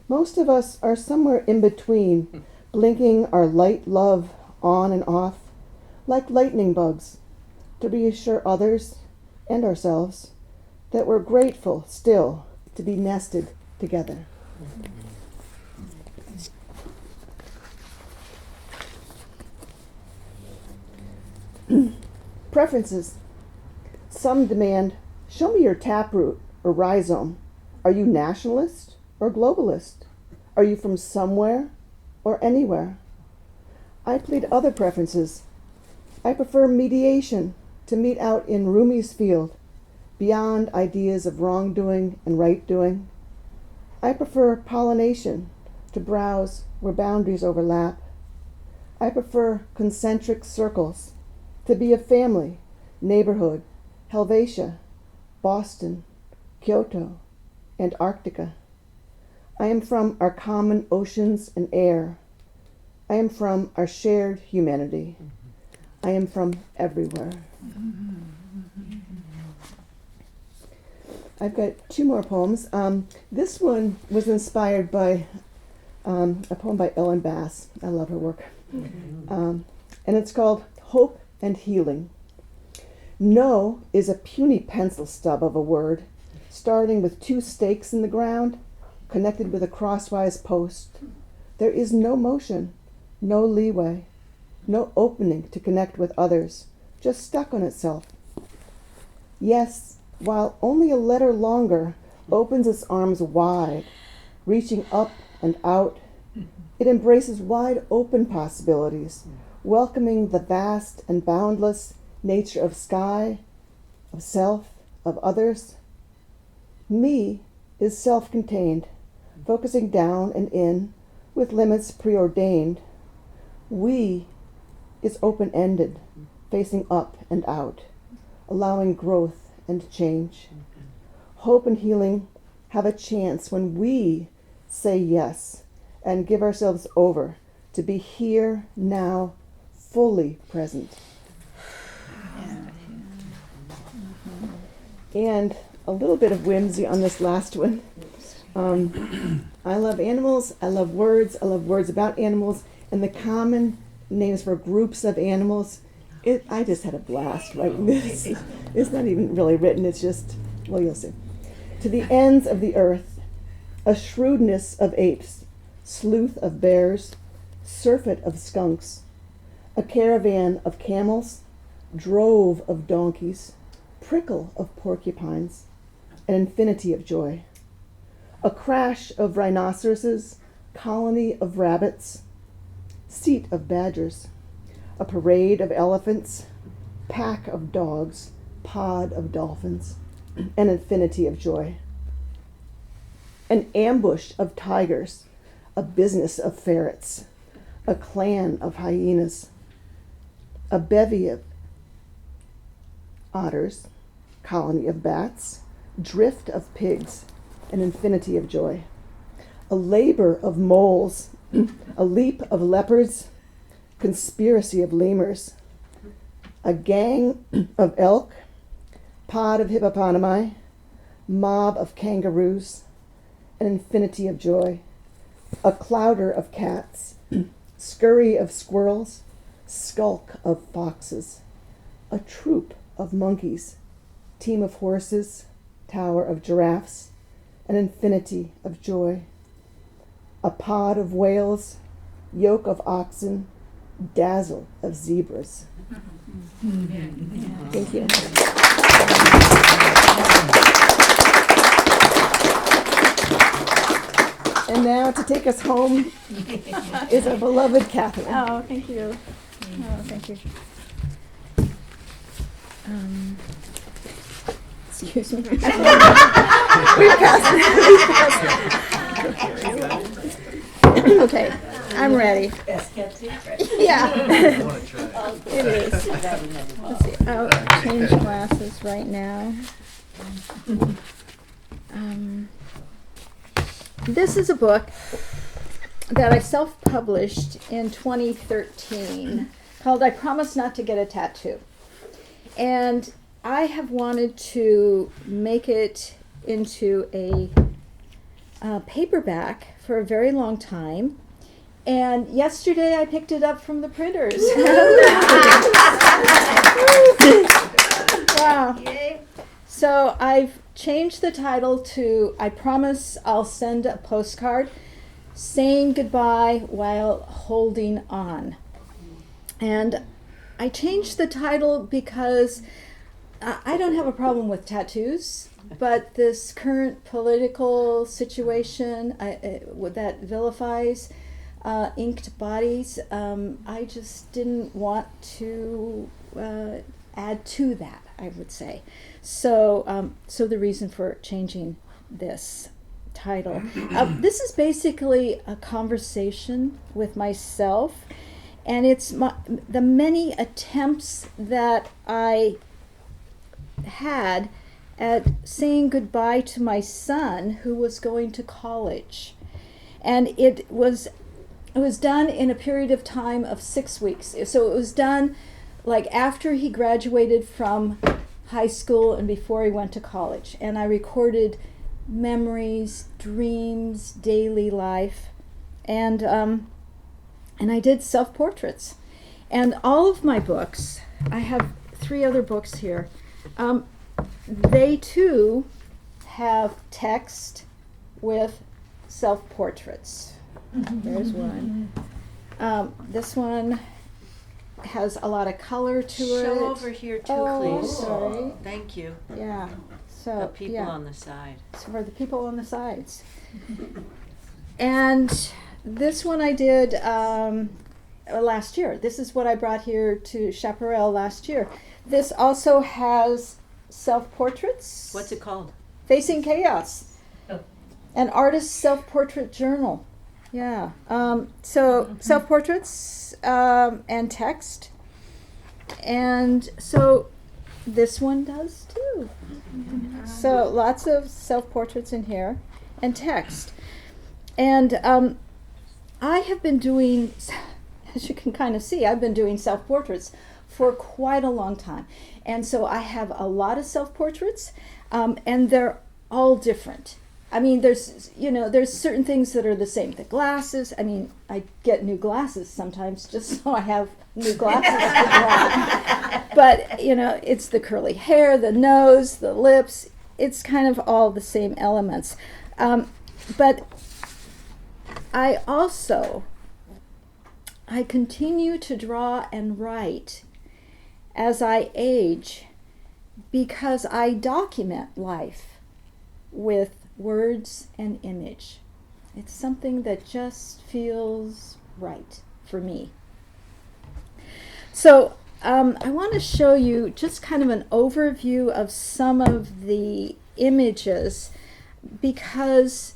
Most of us are somewhere in between, blinking our light love on and off, like lightning bugs, to reassure others and ourselves that we're grateful still to be nested together. Preferences. Some demand, show me your taproot or rhizome. Are you nationalist or globalist? Are you from somewhere or anywhere? I plead other preferences. I prefer mediation, to meet out in Rumi's field, beyond ideas of wrongdoing and right doing. I prefer pollination, to browse where boundaries overlap. I prefer concentric circles, to be a family, neighborhood, Helvetia, Boston, Kyoto, Antarctica. I am from our common oceans and air. I am from our shared humanity. I am from everywhere. I've got two more poems. This one was inspired by a poem by Ellen Bass. I love her work. And it's called Hope and Healing. No is a puny pencil stub of a word, starting with two stakes in the ground, connected with a crosswise post. There is no motion, no leeway, no opening to connect with others, just stuck on itself. Yes, while only a letter longer opens its arms wide, reaching up and out, it embraces wide open possibilities, welcoming the vast and boundless nature of sky, of self, of others. Me is self-contained, focusing down and in, with limits preordained. We is open-ended, facing up and out, allowing growth and change. Hope and healing have a chance when we say yes and give ourselves over to be here, now, fully present. And a little bit of whimsy on this last one. I love animals, I love words about animals, and the common names for groups of animals. I just had a blast writing this. It's not even really written, it's just, well, you'll see. To the ends of the earth, a shrewdness of apes, sleuth of bears, surfeit of skunks, a caravan of camels, drove of donkeys, prickle of porcupines, an infinity of joy. A crash of rhinoceroses, colony of rabbits, seat of badgers, a parade of elephants, pack of dogs, pod of dolphins, an infinity of joy. An ambush of tigers, a business of ferrets, a clan of hyenas, a bevy of otters, colony of bats, drift of pigs, an infinity of joy. A labor of moles, a leap of leopards, conspiracy of lemurs, a gang of elk, pod of hippopotami, mob of kangaroos, an infinity of joy. A clouder of cats, scurry of squirrels, skulk of foxes, a troop of monkeys, team of horses, tower of giraffes, an infinity of joy. A pod of whales, yoke of oxen, dazzle of zebras. Thank you. And now to take us home is our beloved Catherine. Oh, thank you. Oh, thank you. Excuse me. Okay, I'm ready. Yeah. It is. Let's see. I'll change glasses right now. This is a book that I self-published in 2013 called I Promise Not to Get a Tattoo. And I have wanted to make it into a paperback for a very long time. And yesterday I picked it up from the printers. Wow. So I've changed the title to I Promise I'll Send a Postcard, Saying Goodbye While Holding On. And I changed the title because I don't have a problem with tattoos, but this current political situation that vilifies inked bodies, I just didn't want to add to that, I would say. So the reason for changing this title. This is basically a conversation with myself, and it's the many attempts that I had at saying goodbye to my son who was going to college. And it was done in a period of time of 6 weeks. So it was done like after he graduated from high school and before he went to college. And I recorded memories, dreams, daily life, and I did self-portraits. And all of my books, I have 3 other books here, they too have text with self-portraits. There's one. This one has a lot of color to it. Show over here too, Oh, please. sorry. Thank you. Yeah. So The people yeah. on the side. So for the people on the sides. And this one I did last year. This is what I brought here to Chaparral last year. This also has self-portraits. What's it called? Facing Chaos. An artist's self-portrait journal. Yeah. So self-portraits and text. And so this one does too. So lots of self-portraits in here and text. And I have been doing, as you can kind of see, I've been doing self-portraits for quite a long time. And so I have a lot of self-portraits. And they're all different. I mean, there's certain things that are the same. The glasses, I mean, I get new glasses sometimes just so I have new glasses to draw. But, it's the curly hair, the nose, the lips. It's kind of all the same elements. But I continue to draw and write as I age because I document life with words and image. It's something that just feels right for me. So I want to show you just kind of an overview of some of the images because,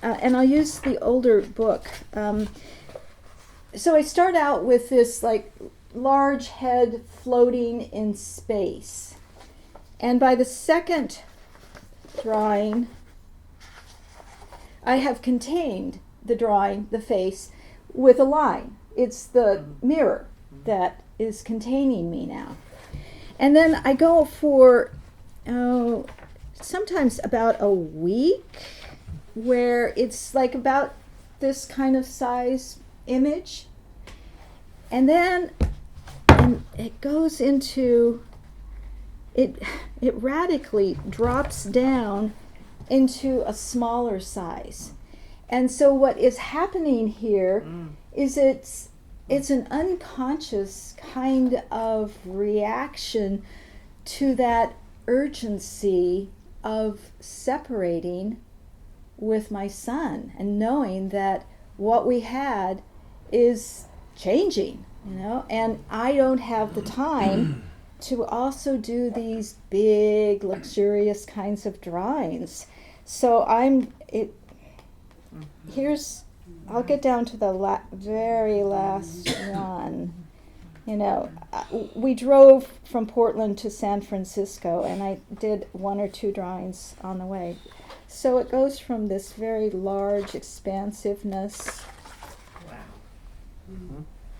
and I'll use the older book. So I start out with this like large head floating in space. And by the second drawing, I have contained the drawing, the face, with a line. It's the mirror that is containing me now. And then I go for sometimes about a week where it's like about this kind of size image. And then it goes into, it radically drops down into a smaller size. And so what is happening here is it's an unconscious kind of reaction to that urgency of separating with my son and knowing that what we had is changing, and I don't have the time to also do these big, luxurious kinds of drawings. So I'll get down to the very last one. We drove from Portland to San Francisco, and I did 1 or 2 drawings on the way. So it goes from this very large expansiveness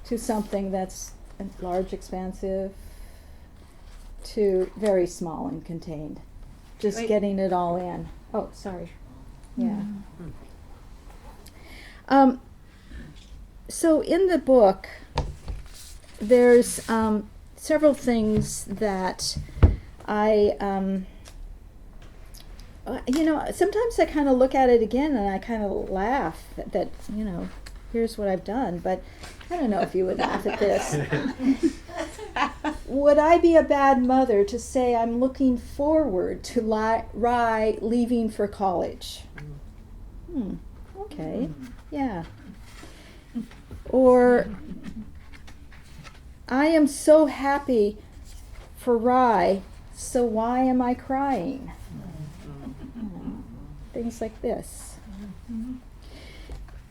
to something that's large, expansive, to very small and contained. Just getting it all in. Oh, sorry. Yeah. So in the book, there's several things that I, sometimes I kind of look at it again and I kind of laugh that, here's what I've done, but I don't know if you would laugh at this. Would I be a bad mother to say I'm looking forward to Rye leaving for college? Okay, yeah. Or I am so happy for Rye, so why am I crying? Things like this.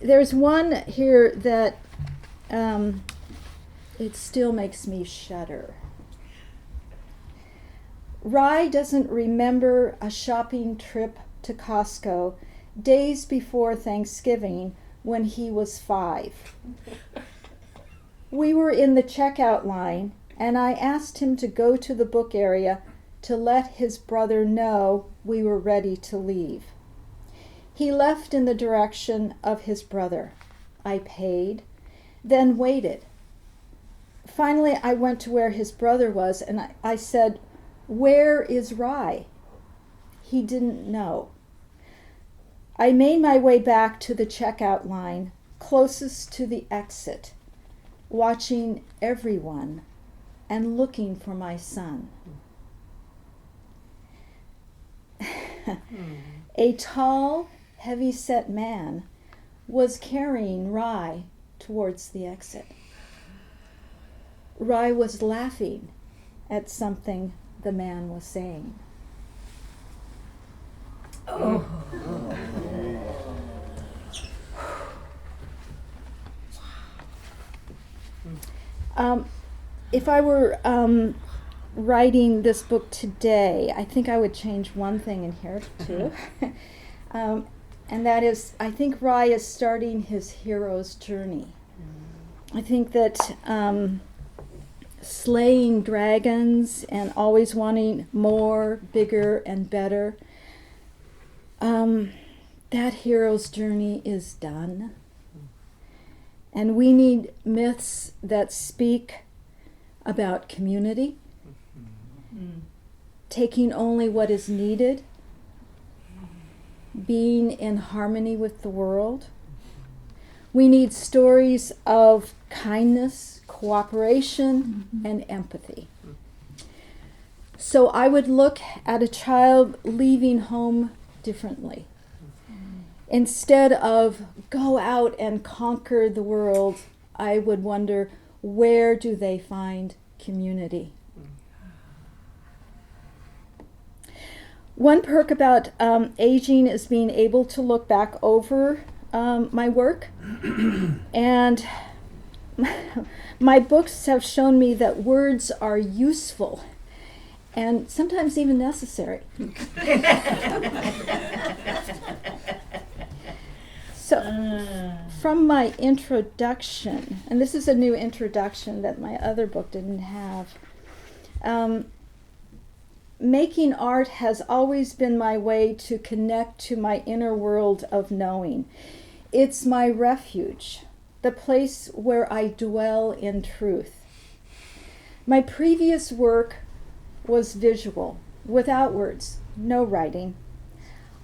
There's one here that it still makes me shudder. Rye doesn't remember a shopping trip to Costco days before Thanksgiving when he was 5. We were in the checkout line, and I asked him to go to the book area to let his brother know we were ready to leave. He left in the direction of his brother. I paid, then waited. Finally, I went to where his brother was, and I said, "Where is Rye?" He didn't know. I made my way back to the checkout line, closest to the exit, watching everyone and looking for my son. A tall, heavy-set man was carrying Rye towards the exit. Rye was laughing at something the man was saying. Oh. If I were writing this book today, I think I would change one thing in here too. And that is, I think Rye is starting his hero's journey. I think that slaying dragons and always wanting more, bigger, and better. That hero's journey is done. And we need myths that speak about community, taking only what is needed, being in harmony with the world. We need stories of kindness, cooperation, and empathy. So I would look at a child leaving home differently. Instead of go out and conquer the world, I would wonder, where do they find community? One perk about aging is being able to look back over my work. And my books have shown me that words are useful and sometimes even necessary. So, from my introduction, and this is a new introduction that my other book didn't have, making art has always been my way to connect to my inner world of knowing. It's my refuge, the place where I dwell in truth. My previous work was visual, without words, no writing.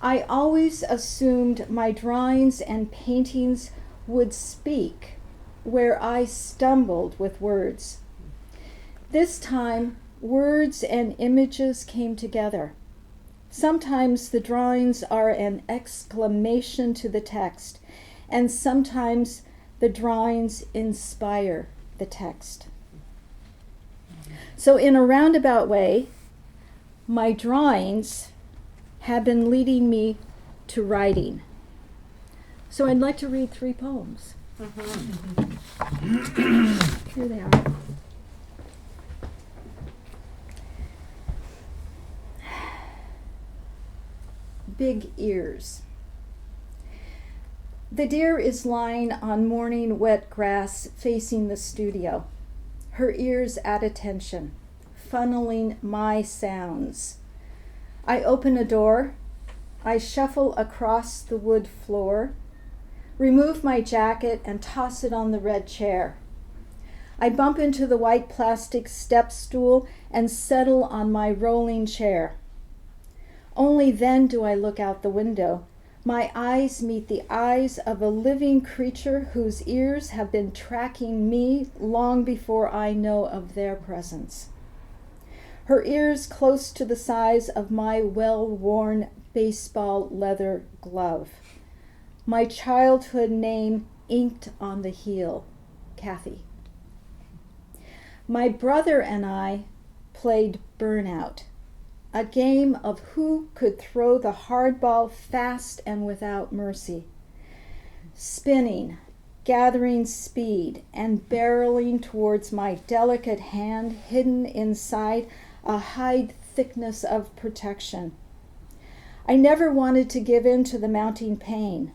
I always assumed my drawings and paintings would speak where I stumbled with words. This time, words and images came together. Sometimes the drawings are an exclamation to the text, and sometimes the drawings inspire the text. So in a roundabout way, my drawings have been leading me to writing. So I'd like to read 3 poems. Here they are. Big ears. The deer is lying on morning wet grass facing the studio, her ears at attention, funneling my sounds. I open a door, I shuffle across the wood floor, remove my jacket and toss it on the red chair. I bump into the white plastic step stool and settle on my rolling chair. Only then do I look out the window. My eyes meet the eyes of a living creature whose ears have been tracking me long before I know of their presence. Her ears close to the size of my well-worn baseball leather glove. My childhood name inked on the heel, Kathy. My brother and I played Burnout, a game of who could throw the hard ball fast and without mercy. Spinning, gathering speed, and barreling towards my delicate hand hidden inside a hide thickness of protection. I never wanted to give in to the mounting pain.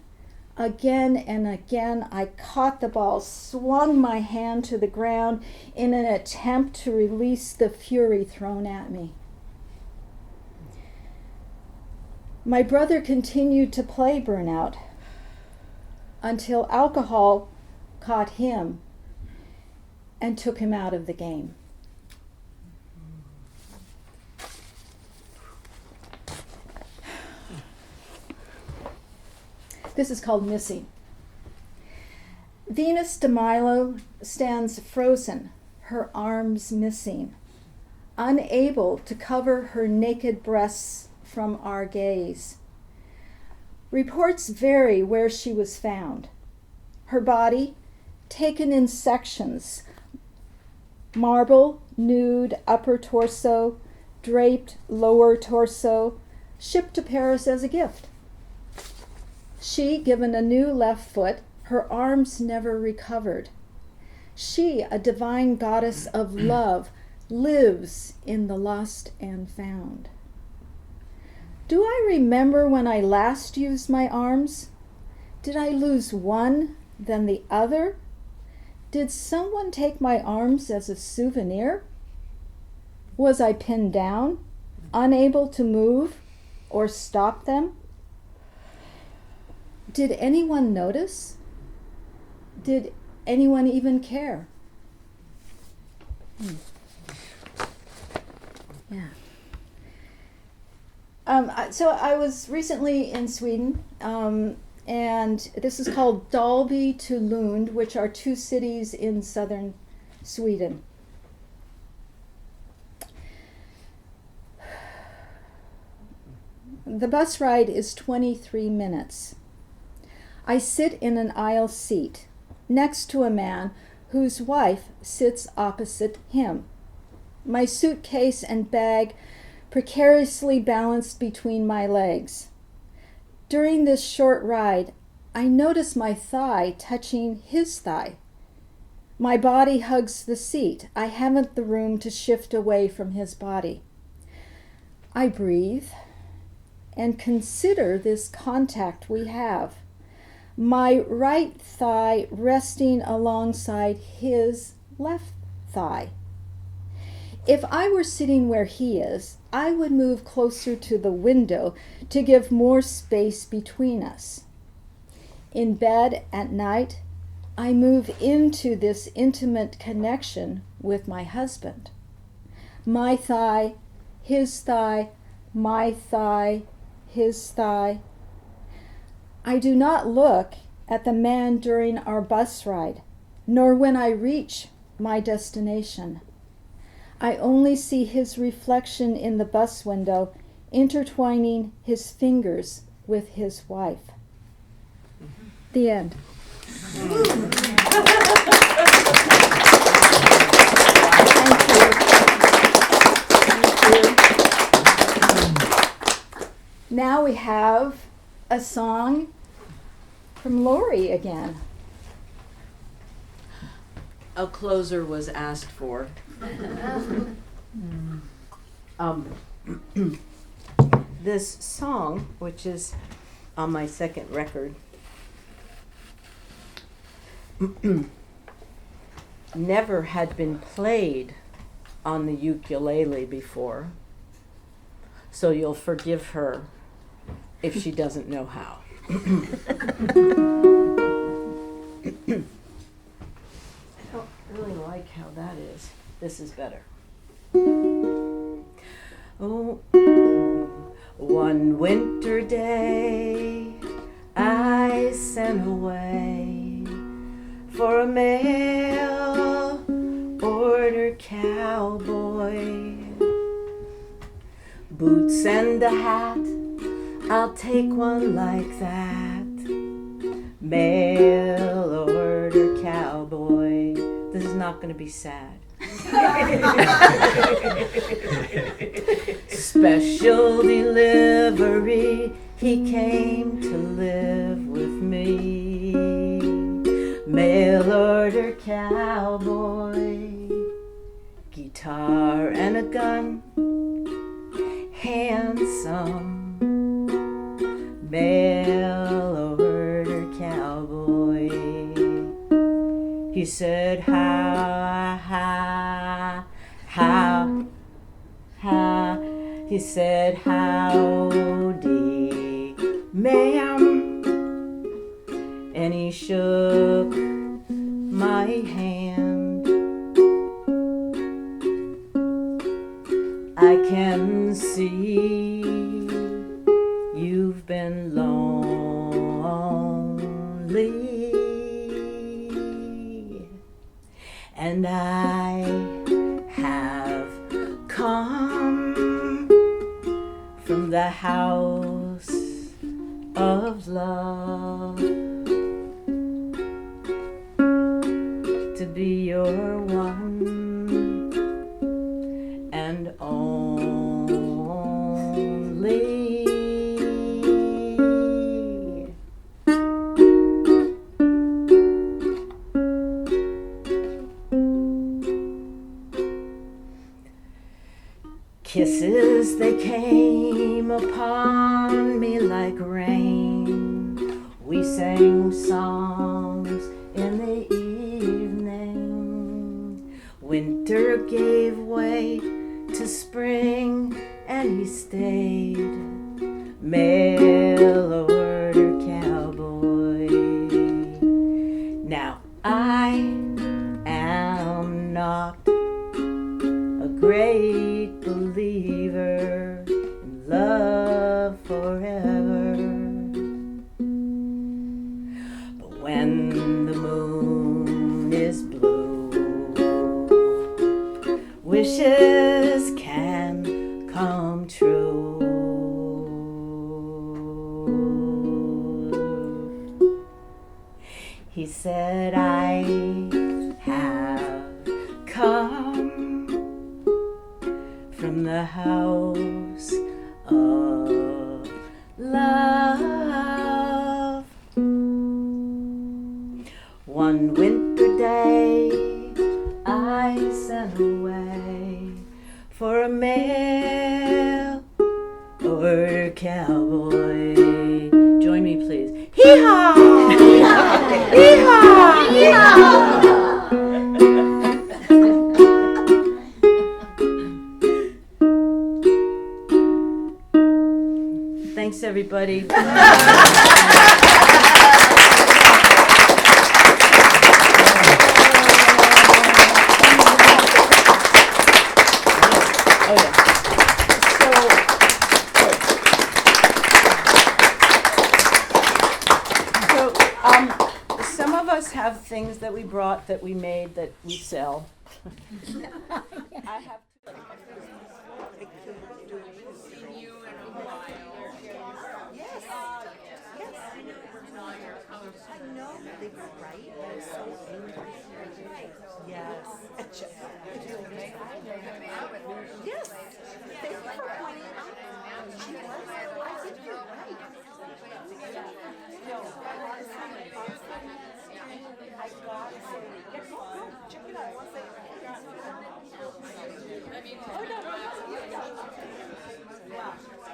Again and again, I caught the ball, swung my hand to the ground in an attempt to release the fury thrown at me. My brother continued to play Burnout until alcohol caught him and took him out of the game. This is called Missing. Venus de Milo stands frozen, her arms missing, unable to cover her naked breasts from our gaze. Reports vary where she was found. Her body, taken in sections, marble, nude, upper torso, draped, lower torso, shipped to Paris as a gift. She, given a new left foot, her arms never recovered. She, a divine goddess of love, lives in the lost and found. Do I remember when I last used my arms? Did I lose one, then the other? Did someone take my arms as a souvenir? Was I pinned down, unable to move or stop them? Did anyone notice? Did anyone even care? Yeah. So I was recently in Sweden, and this is called Dalby to Lund, which are two cities in southern Sweden. The bus ride is 23 minutes. I sit in an aisle seat next to a man whose wife sits opposite him. My suitcase and bag precariously balanced between my legs. During this short ride, I notice my thigh touching his thigh. My body hugs the seat. I haven't the room to shift away from his body. I breathe and consider this contact we have. My right thigh resting alongside his left thigh. If I were sitting where he is, I would move closer to the window to give more space between us. In bed at night, I move into this intimate connection with my husband. My thigh, his thigh, my thigh, his thigh. I do not look at the man during our bus ride, nor when I reach my destination. I only see his reflection in the bus window, intertwining his fingers with his wife. The end. Now we have a song from Lori again. A closer was asked for. This song, which is on my second record, never had been played on the ukulele before, so you'll forgive her if she doesn't know how. I don't really like how that is. This is better. Oh, one winter day I sent away for a mail order cowboy. Boots and a hat, I'll take one like that. Mail order cowboy. This is not going to be sad. Special delivery, he came to live with me. Mail order cowboy, guitar and a gun, handsome. Mail order cowboy. He said, how, he said, howdy, ma'am, and he shook my hand. I can see you've been lonely, and I have come from the house of love to be your one and only. Kisses, they came upon me like rain. We sang songs in the evening. Winter gave way to spring, and he stayed. Mail order cowboy. Now I am not a great believer in love forever, but when the moon is blue, wishes can come true. He said, I have come from the house of love. One winter day I sent away for a mail order cowboy. Join me, please. Hee-haw! Hee-haw! Hee-haw! Thanks, everybody. Some of us have things that we brought, that we made, that we sell. I have. Yes. Yes. I know they were right. They're so angry. Yes. Yes. Thank you for pointing out. She was.